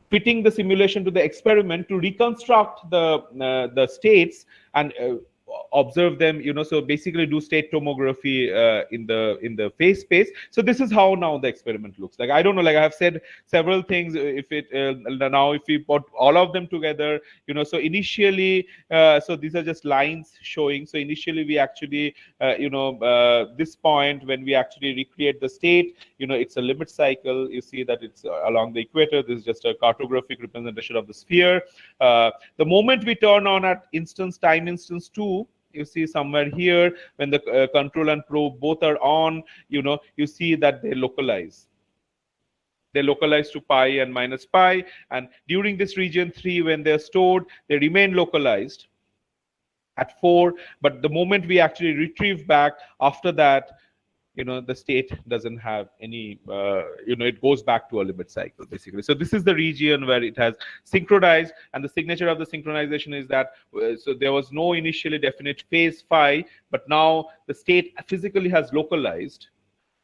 fitting the simulation to the experiment to reconstruct the states and observe them, so basically do state tomography in the phase space. So this is how now the experiment looks like. I don't know, like I have said several things. If it now if we put all of them together, so initially so these are just lines showing. So initially we actually this point, when we actually recreate the state, it's a limit cycle. You see that it's along the equator. This is just a cartographic representation of the sphere. The moment we turn on at time instance 2, you see somewhere here, when the control and probe both are on, you see that they localize. They localize to pi and minus pi, and during this region 3, when they're stored, they remain localized at 4. But the moment we actually retrieve back, after that, the state doesn't have any, it goes back to a limit cycle, basically. So this is the region where it has synchronized, and the signature of the synchronization is that, so there was no initially definite phase phi, but now the state physically has localized,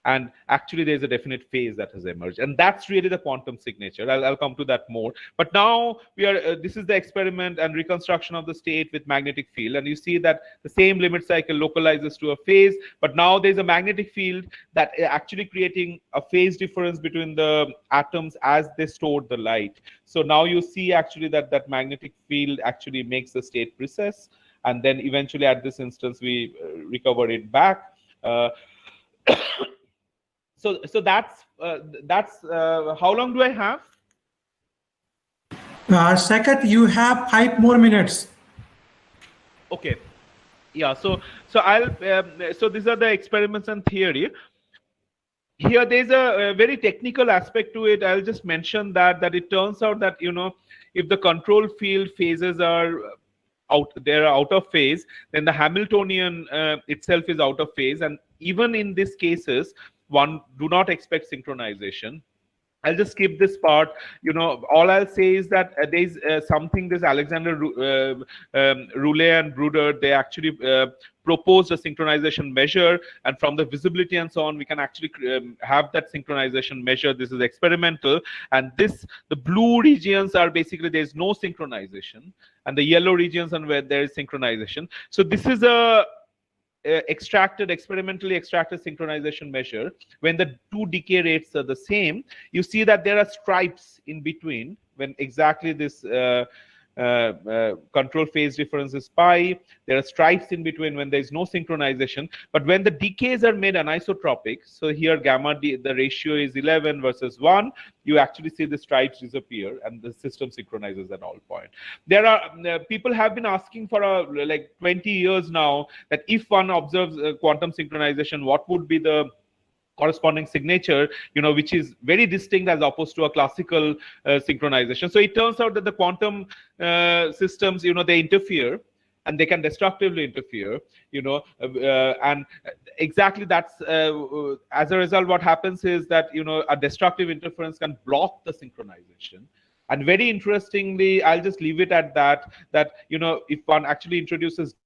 and actually there's a definite phase that has emerged, and that's really the quantum signature. I'll come to that more. But now we are this is the experiment and reconstruction of the state with magnetic field, and you see that the same limit cycle localizes to a phase, but now there's a magnetic field that actually creating a phase difference between the atoms as they stored the light. So now you see actually that magnetic field actually makes the state precess, and then eventually at this instance we recover it back. So that's how long do I have? Saikat, you have 5 more minutes. Okay. Yeah. So I'll. So these are the experiments and theory. Here there's a very technical aspect to it. I'll just mention that it turns out that if the control field phases are they're out of phase, then the Hamiltonian itself is out of phase, and even in these cases, one do not expect synchronization. I'll just skip this part. All I'll say is that there's something, this Alexander Roulet and Bruder, they actually proposed a synchronization measure, and from the visibility and so on, we can actually have that synchronization measure. This is experimental, and the blue regions are basically there's no synchronization, and the yellow regions are where there is synchronization. So this is a experimentally extracted synchronization measure. When the two decay rates are the same, you see that there are stripes in between when exactly this control phase difference is pi. There are stripes in between when there is no synchronization. But when the decays are made anisotropic, so here gamma d, the ratio is 11 versus 1, you actually see the stripes disappear and the system synchronizes at all point. There are people have been asking for like 20 years now that if one observes quantum synchronization, what would be the corresponding signature, which is very distinct as opposed to a classical synchronization. So it turns out that the quantum systems, they interfere, and they can destructively interfere, and exactly that's as a result, what happens is that a destructive interference can block the synchronization. And very interestingly, I'll just leave it at that if one actually introduces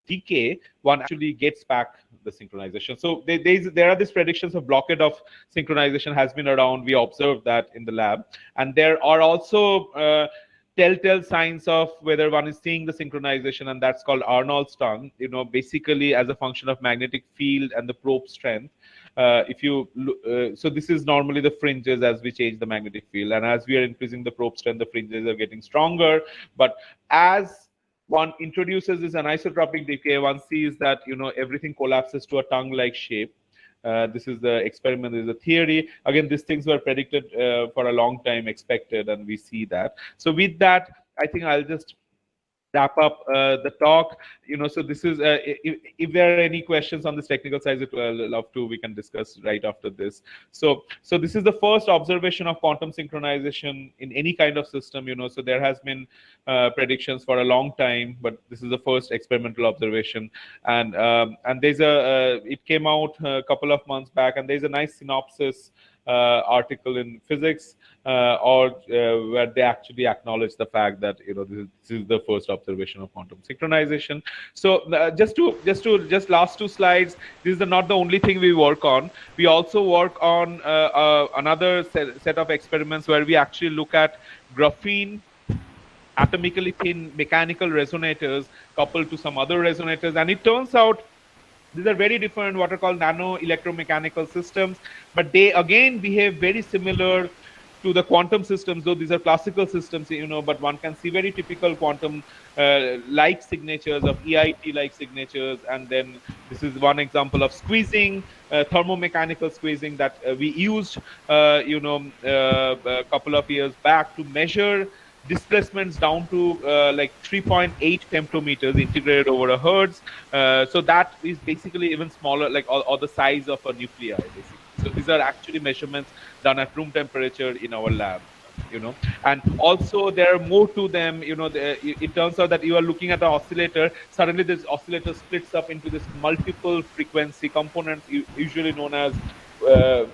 decay, one actually gets back the synchronization. So there are these predictions of blockade of synchronization has been around. We observed that in the lab, and there are also telltale signs of whether one is seeing the synchronization, and that's called Arnold's tongue. Basically as a function of magnetic field and the probe strength. If you so this is normally the fringes as we change the magnetic field, and as we are increasing the probe strength, the fringes are getting stronger. But as one introduces this anisotropic decay, one sees that everything collapses to a tongue-like shape. This is the experiment, this is the theory. Again, these things were predicted for a long time, expected, and we see that. So with that, I think I'll just wrap up the talk. So this is if there are any questions on this technical side, I'll love to, we can discuss right after this. So this is the first observation of quantum synchronization in any kind of system. So there has been predictions for a long time, but this is the first experimental observation. And there's it came out a couple of months back, and there's a nice synopsis article in physics where they actually acknowledge the fact that this is the first observation of quantum synchronization. So just last two slides. This is not the only thing we work on. We also work on another set of experiments where we actually look at graphene atomically thin mechanical resonators coupled to some other resonators, and it turns out these are very different, what are called nano electromechanical systems, but they again behave very similar to the quantum systems, though these are classical systems, but one can see very typical quantum like signatures of EIT like signatures. And then this is one example of squeezing, thermomechanical squeezing that we used a couple of years back to measure displacements down to like 3.8 femtometers integrated over a hertz. So that is basically even smaller, like or the size of a nuclei, basically. So these are actually measurements done at room temperature in our lab. And also there are more to them. It turns out that you are looking at an oscillator. Suddenly this oscillator splits up into this multiple frequency components, usually known as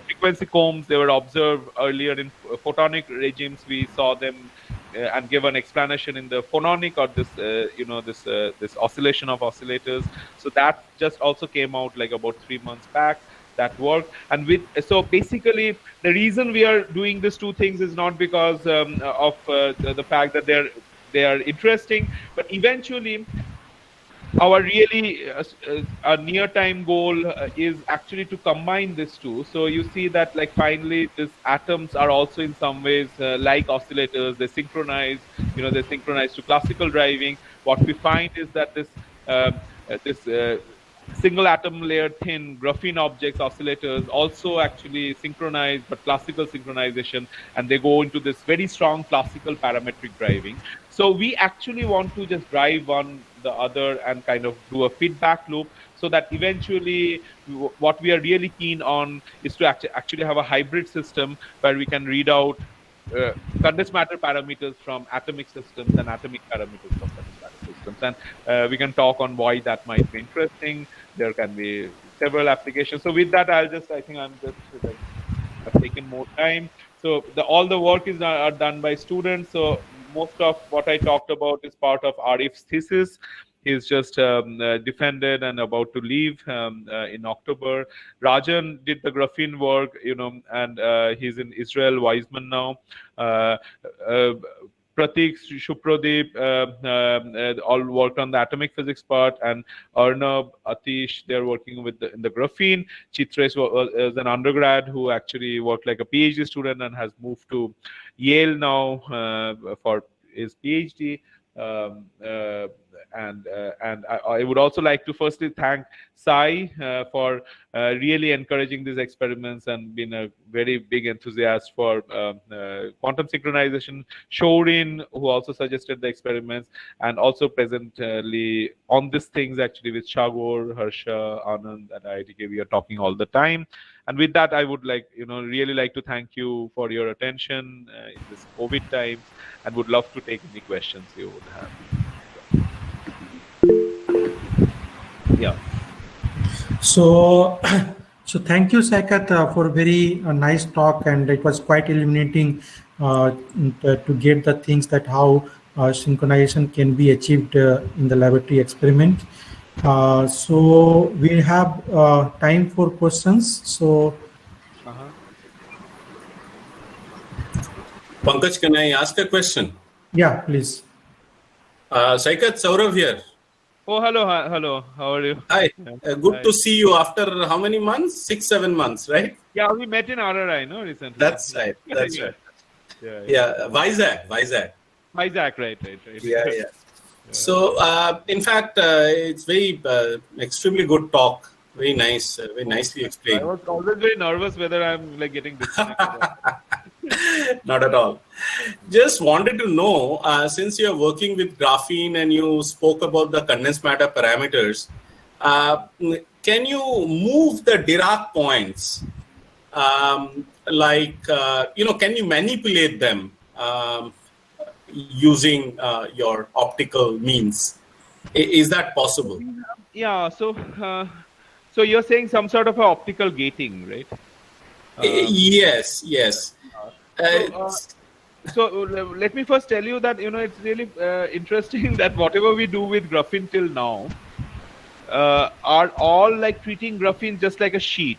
frequency combs. They were observed earlier in photonic regimes. We saw them and give an explanation in the phononic, or this oscillation of oscillators. So that just also came out like about 3 months back. That work. And so basically the reason we are doing these two things is not because of the fact that they are interesting, but eventually our really our near time goal is actually to combine these two. So you see that like finally these atoms are also in some ways like oscillators. They synchronize, they synchronize to classical driving. What we find is that this single atom layer thin graphene objects, oscillators, also actually synchronize, but classical synchronization, and they go into this very strong classical parametric driving. So we actually want to just drive one the other and kind of do a feedback loop, so that eventually what we are really keen on is to actually have a hybrid system where we can read out condensed matter parameters from atomic systems and atomic parameters from condensed matter systems. And we can talk on why that might be interesting. There can be several applications. So with that, I've taken more time. So all the work are done by students. So most of what I talked about is part of Arif's thesis. He's just defended and about to leave in October. Rajan did the graphene work, and he's in Israel, Weizmann now. Pratik, Shupradeep, all worked on the atomic physics part, and Arnab, Atish, they're working in the graphene. Chitresh was an undergrad who actually worked like a PhD student and has moved to Yale now for his PhD. And I would also like to firstly thank Sai for really encouraging these experiments and being a very big enthusiast for quantum synchronization. Shorin, who also suggested the experiments, and also presently on these things actually with Shagor, Harsha, Anand, and IIT, we are talking all the time. And with that, I would really like to thank you for your attention in this COVID times, and would love to take any questions you would have. Yeah. So thank you, Saikat, for a very nice talk, and it was quite illuminating to get the things that how synchronization can be achieved in the laboratory experiment. So we have time for questions. So, Pankaj, can I ask a question? Yeah, please. Saikat, Saurav here. Oh, hello. How are you? Hi. Good to see you after how many months? 6-7 months, right? Yeah, we met in RRI, no, recently. That's right. Yeah. Vizag, right. Yeah. So, in fact, it's very extremely good talk. Very nice, very nicely explained. I was always very nervous whether I'm getting disconnected. Not at all. Just wanted to know, since you're working with graphene and you spoke about the condensed matter parameters, can you move the Dirac points? Can you manipulate them using your optical means? Is that possible? Yeah. So you're saying some sort of a optical gating, right? Yes. So let me first tell you that it's really interesting that whatever we do with graphene till now are all like treating graphene just like a sheet.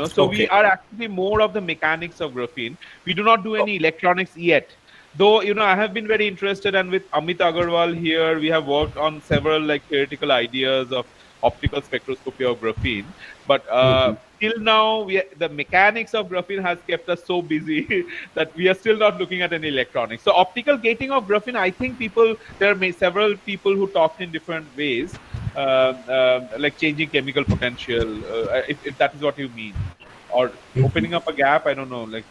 So we are actually more of the mechanics of graphene. We do not do any electronics yet. Though I have been very interested, and with Amit Agarwal here, we have worked on several like theoretical ideas of optical spectroscopy of graphene. But till now, the mechanics of graphene has kept us so busy that we are still not looking at any electronics. So optical gating of graphene, I think there are several people who talked in different ways, like changing chemical potential, if that is what you mean, or opening up a gap. I don't know, like.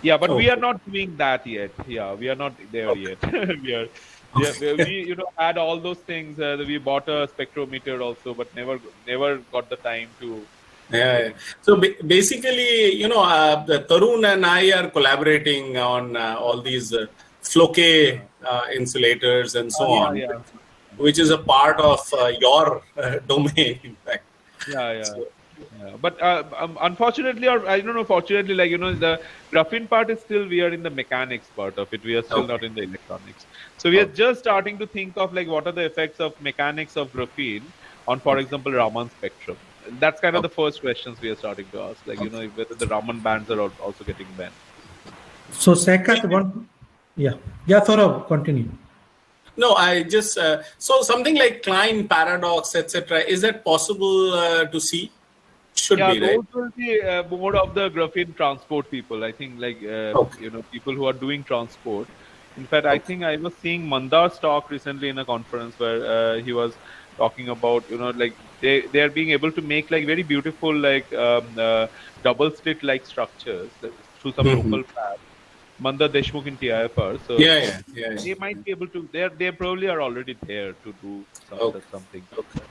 Yeah, but we are not doing that yet. Yeah, we are not there yet. we had all those things. We bought a spectrometer also, but never got the time to. Yeah. So basically, the Tarun and I are collaborating on all these blockade insulators and so on, which is a part of your domain, in fact. Yeah. But unfortunately, or I don't know, fortunately, the graphene part is still, we are in the mechanics part of it. We are still not in the electronics. So we are just starting to think of like what are the effects of mechanics of graphene on, for example, Raman spectrum. That's kind of the first questions we are starting to ask, like whether the Raman bands are also getting bent. So Saikat, Saurabh, continue. No, I just so something like Klein paradox, etc. Is that possible to see? Should be, right? Those will be more of the graphene transport people. I think, like people who are doing transport. In fact, I think I was seeing Mandar's talk recently in a conference where he was talking about like they are being able to make like very beautiful like double slit like structures through some local fab. Mandar Deshmukh in TIFR. So they might be able to. They probably are already there to do something. Okay.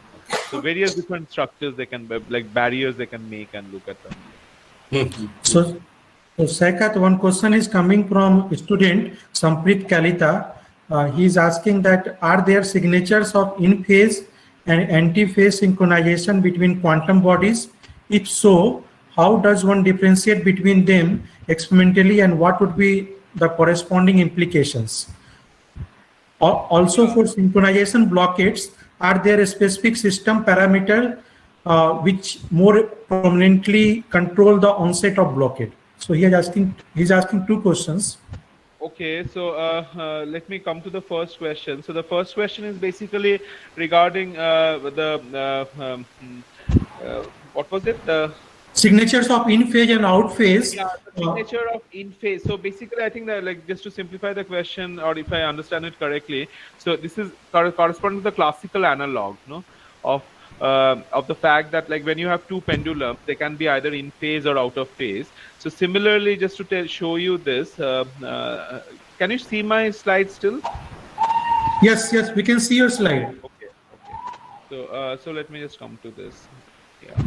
So various different structures they can, like barriers they can make and look at them. So Saikat, one question is coming from student Samprit Kalita. He is asking that are there signatures of in-phase and anti-phase synchronization between quantum bodies? If so, how does one differentiate between them experimentally, and what would be the corresponding implications? Also, for synchronization blockades, are there a specific system parameter which more prominently control the onset of blockade? So he's asking two questions. Okay, so let me come to the first question. So the first question is basically regarding what was it? The signatures of in phase and out phase. Yeah, the signature of in phase. So basically, I think that, like, just to simplify the question, or if I understand it correctly, so this is corresponding to the classical analog, of the fact that, like, when you have two pendulums, they can be either in phase or out of phase. So similarly, just to show you this, can you see my slide still? Yes, we can see your slide. Okay. So let me just come to this. Yeah.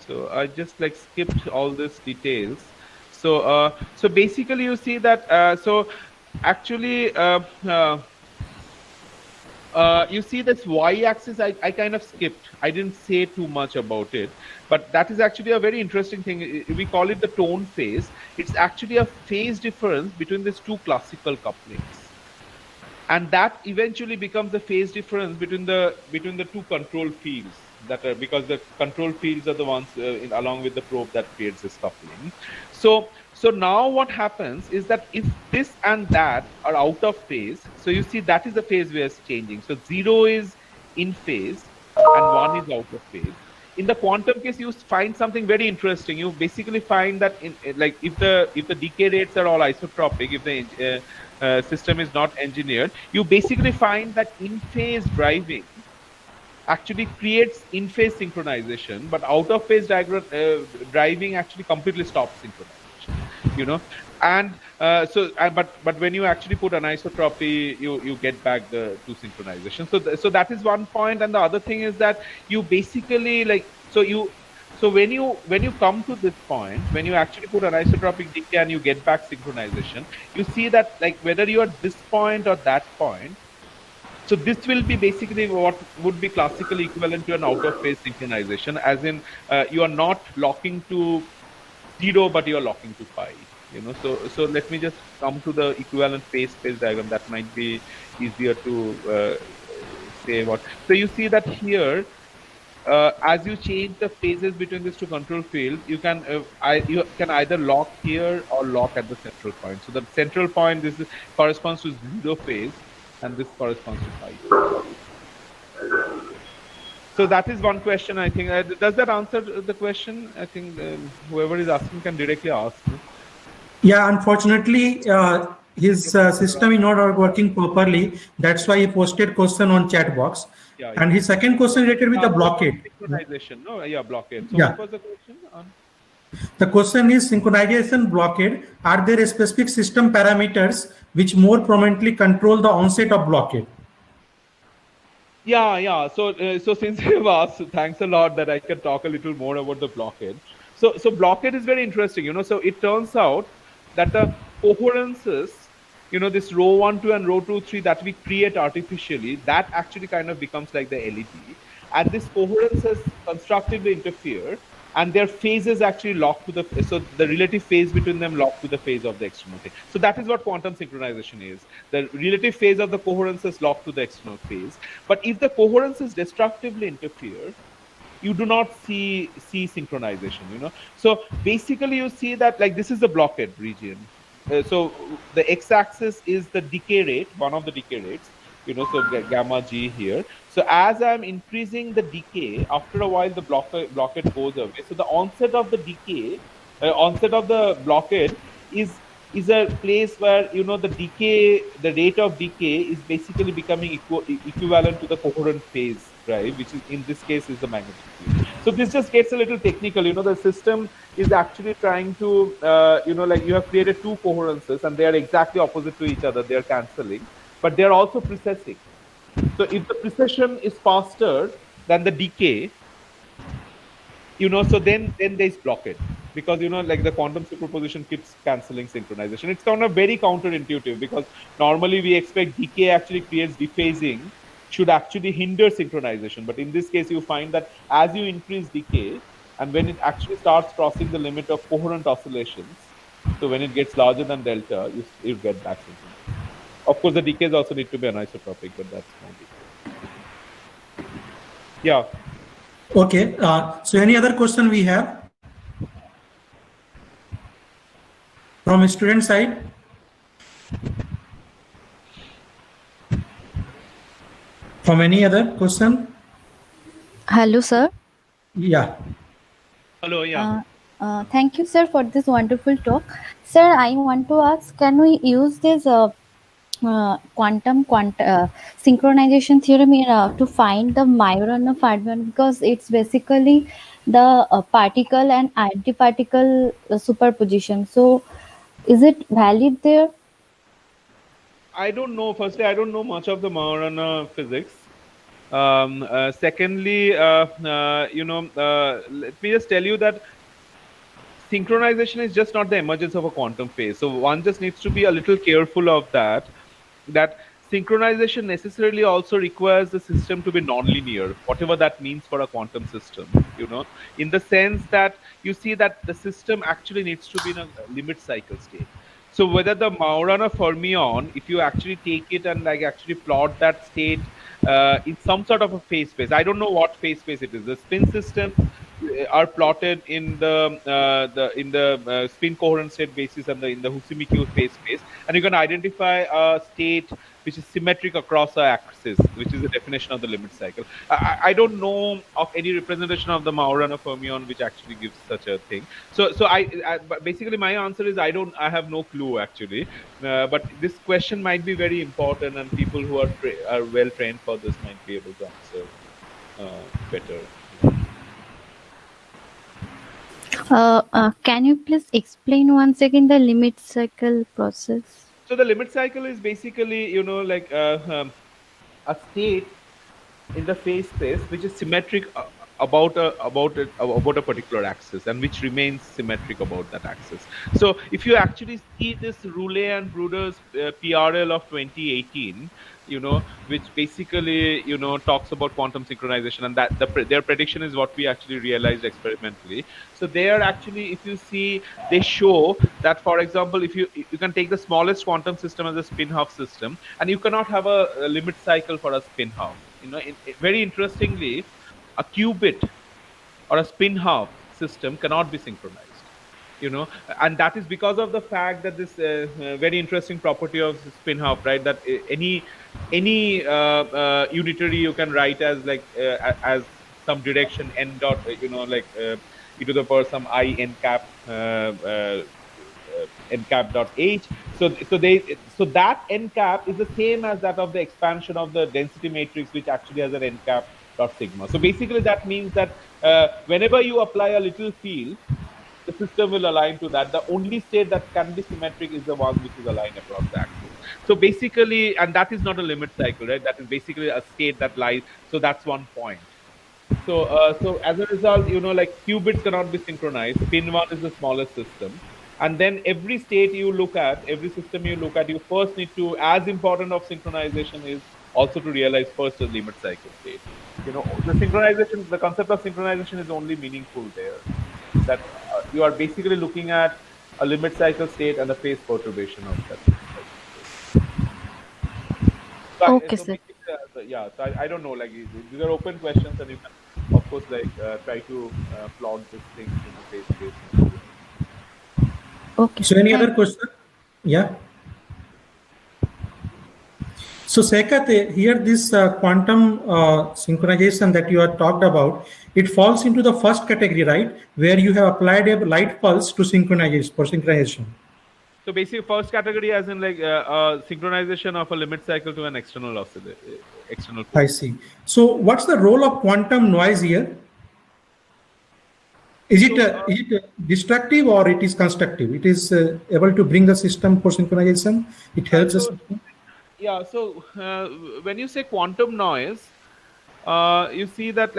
So I just like skipped all these details. So so basically you see that so actually you see this y-axis I kind of skipped. I didn't say too much about it, but that is actually a very interesting thing. We call it the tone phase. It's actually a phase difference between these two classical couplings, and that eventually becomes the phase difference between the two control fields. That are, because the control fields are the ones along with the probe that creates this coupling. So now what happens is that if this and that are out of phase, so you see that is the phase where it's changing. So 0 is in phase and 1 is out of phase. In the quantum case, you find something very interesting. You basically find that like if the decay rates are all isotropic, if the system is not engineered, you basically find that in phase driving actually creates in-phase synchronization, but out-of-phase driving actually completely stops synchronization. you know. And but when you actually put anisotropy, you get back the two synchronization. So that is one point. And the other thing is that you basically so when you come to this point, when you actually put anisotropic decay and you get back synchronization, you see that like whether you are at this point or that point, so this will be basically what would be classically equivalent to an out of phase synchronization, as in you are not locking to 0, but you are locking to pi. You know, so let me just come to the equivalent phase space diagram. That might be easier to say what. So you see that here, as you change the phases between these two control fields, you can either lock here or lock at the central point. So the central point, corresponds to 0 phase, and this corresponds to pi. So that is one question, I think. Does that answer the question? I think whoever is asking can directly ask. Yeah, unfortunately, his system is not working properly. That's why he posted question on chat box. Yeah, and his second question related with the blockade. Synchronization. No, yeah, blockade. So yeah. What was the question? The question is synchronization blockade. Are there specific system parameters which more prominently control the onset of blockade? Yeah. So since you've asked, thanks a lot that I can talk a little more about the blockade. So blockade is very interesting. You know, so it turns out that the coherences, you know, this row 1, 2, and row 2, 3 that we create artificially, that actually kind of becomes like the LED, and this coherences constructively interfere, and their phases actually lock to so the relative phase between them lock to the phase of the external phase. So that is what quantum synchronization is. The relative phase of the coherences lock to the external phase. But if the coherences destructively interfere, you do not see synchronization, you know. So basically you see that like this is the blockade region. So the x-axis is the decay rate, one of the decay rates, you know, so gamma g here. So as I'm increasing the decay, after a while the blockade goes away. So the onset of the decay, onset of the blockade is a place where, you know, the rate of decay is basically becoming equivalent to the coherent phase, right? Which is in this case is the magnetic field. So this just gets a little technical. You know, the system is actually trying to, you know, like you have created two coherences and they are exactly opposite to each other. They are cancelling, but they are also precessing. So if the precession is faster than the decay, you know, so then there's blockade, because, you know, like the quantum superposition keeps cancelling synchronization. It's kind of very counterintuitive, because normally we expect decay actually creates dephasing, should actually hinder synchronization. But in this case, you find that as you increase decay, and when it actually starts crossing the limit of coherent oscillations, so when it gets larger than delta, you get back synchronization. Of course, the decays also need to be anisotropic, but that's maybe. Yeah. Okay. So any other question we have from a student side? From any other question? Hello, sir. Yeah. Hello, yeah. Thank you, sir, for this wonderful talk. Sir, I want to ask, can we use this quantum synchronization theorem to find the Majorana fermion, because it's basically the particle and antiparticle superposition. So is it valid there? I don't know. Firstly, I don't know much of the Majorana physics. Secondly, you know, let me just tell you that synchronization is just not the emergence of a quantum phase. So one just needs to be a little careful of that synchronization necessarily also requires the system to be nonlinear, whatever that means for a quantum system, you know, in the sense that you see that the system actually needs to be in a limit cycle state. So whether the Majorana fermion, if you actually take it and like actually plot that state in some sort of a phase space, I don't know what phase space it is. The spin systems are plotted in the spin coherent state basis and in the Husimi-Q phase space, and you can identify a state which is symmetric across the axis, which is the definition of the limit cycle. I don't know of any representation of the Majorana fermion which actually gives such a thing. So basically my answer is I have no clue actually, but this question might be very important, and people who are well trained for this might be able to answer better. Can you please explain once again the limit cycle process? So the limit cycle is basically, like a state in the phase space which is symmetric about a particular axis and which remains symmetric about that axis. So if you actually see this Roulet and Bruder's PRL of 2018, which basically talks about quantum synchronization, and that their prediction is what we actually realized experimentally. So they are actually, if you see, they show that, for example, if you can take the smallest quantum system as a spin half system, and you cannot have a limit cycle for a spin half. Very interestingly, a qubit or a spin half system cannot be synchronized. And that is because of the fact that this very interesting property of spin half, right? That any unitary you can write as as some direction n dot, e to the power some I n cap n cap dot h. So that n cap is the same as that of the expansion of the density matrix, which actually has an n cap dot sigma. So basically that means that whenever you apply a little field, the system will align to that. The only state that can be symmetric is the one which is aligned across the axis. So basically, and that is not a limit cycle, right? That is basically a state that lies. So that's one point. So as a result, qubits cannot be synchronized. Spin one is the smallest system. And then every state you look at, every system you look at, you first need to, as important of synchronization is also to realize first a limit cycle state. The concept of synchronization is only meaningful there. That you are basically looking at a limit cycle state and a phase perturbation of that. So okay, sir. So I don't know, these are open questions, and you can, of course, try to plot these things in a phase space. Okay. So any other question? Yeah. So Saikat, here this quantum synchronization that you have talked about, it falls into the first category, right? Where you have applied a light pulse to synchronization. So basically, first category as in synchronization of a limit cycle to an external oscillator. I see. So what's the role of quantum noise here? Is it destructive or it is constructive? It is able to bring the system for synchronization. It helps us. Yeah. So when you say quantum noise, you see that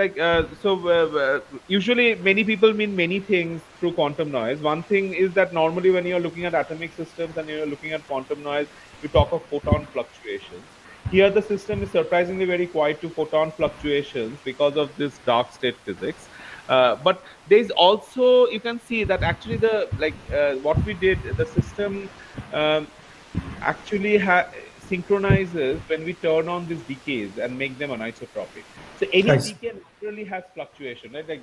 usually many people mean many things through quantum noise. One thing is that normally when you're looking at atomic systems and you're looking at quantum noise, you talk of photon fluctuations. Here the system is surprisingly very quiet to photon fluctuations because of this dark state physics. But there's also, you can see that actually what we did, the system actually synchronizes when we turn on these decays and make them anisotropic. So any decay naturally has fluctuation, right?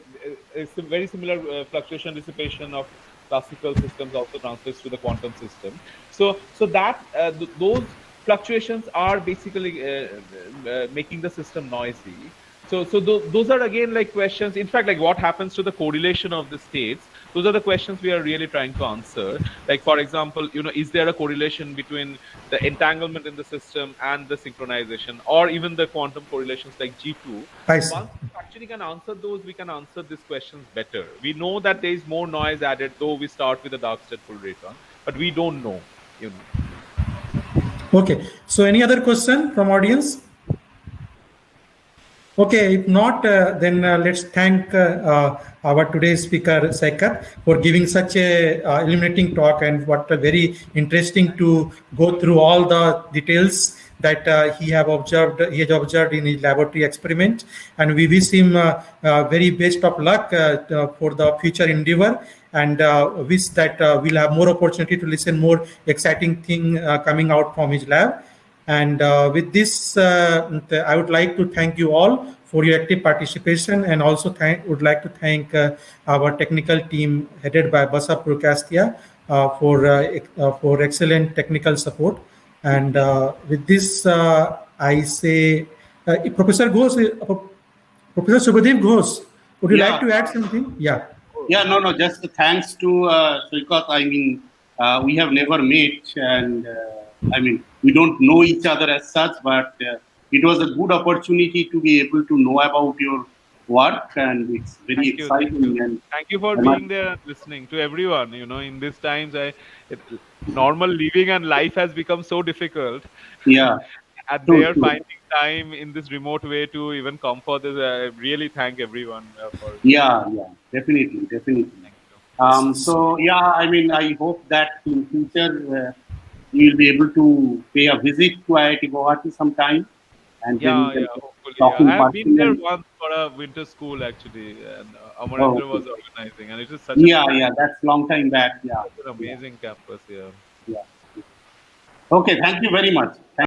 It's a very similar fluctuation dissipation of classical systems also translates to the quantum system. So that those fluctuations are basically making the system noisy. So those are again questions. In fact, what happens to the correlation of the states? Those are the questions we are really trying to answer. For example, is there a correlation between the entanglement in the system and the synchronization, or even the quantum correlations like G2? Once we actually can answer those, we can answer these questions better. We know that there is more noise added, though we start with a dark state full rate-on, but we don't know. Okay. So any other question from audience? Okay, if not, then let's thank our today's speaker, Saikat, for giving such a illuminating talk, and what a very interesting to go through all the details that he has observed in his laboratory experiment. And we wish him very best of luck for the future endeavor, and wish that we'll have more opportunity to listen more exciting thing coming out from his lab. And with this, I would like to thank you all for your active participation, and also would like to thank our technical team headed by Basa Prokastia for excellent technical support. And with this, I say, Professor Ghosh, Professor Subhadev Ghosh, would you like to add something? Yeah. Yeah, no, just thanks to Saikat. I mean, we have never met, and we don't know each other as such, but it was a good opportunity to be able to know about your work, and it's very Thank you. Thank exciting. you. And Thank you for I must- being there and listening to everyone. In these times, normal living and life has become so difficult, yeah, and they true, are true. finding time in this remote way to even come for this. I really thank everyone for. Yeah, yeah, definitely, definitely. Thank you. So yeah, I mean, I hope that in future you will be able to pay a visit to IIT Guwahati sometime, and then we Yeah, can yeah, hopefully. talk Yeah. in I have been person. there And, once for a winter school actually, and oh, Amarendra okay. was organizing, and it is Yeah, yeah, that's long time back. Yeah, such an yeah, amazing campus here. yeah. Okay, thank you very much.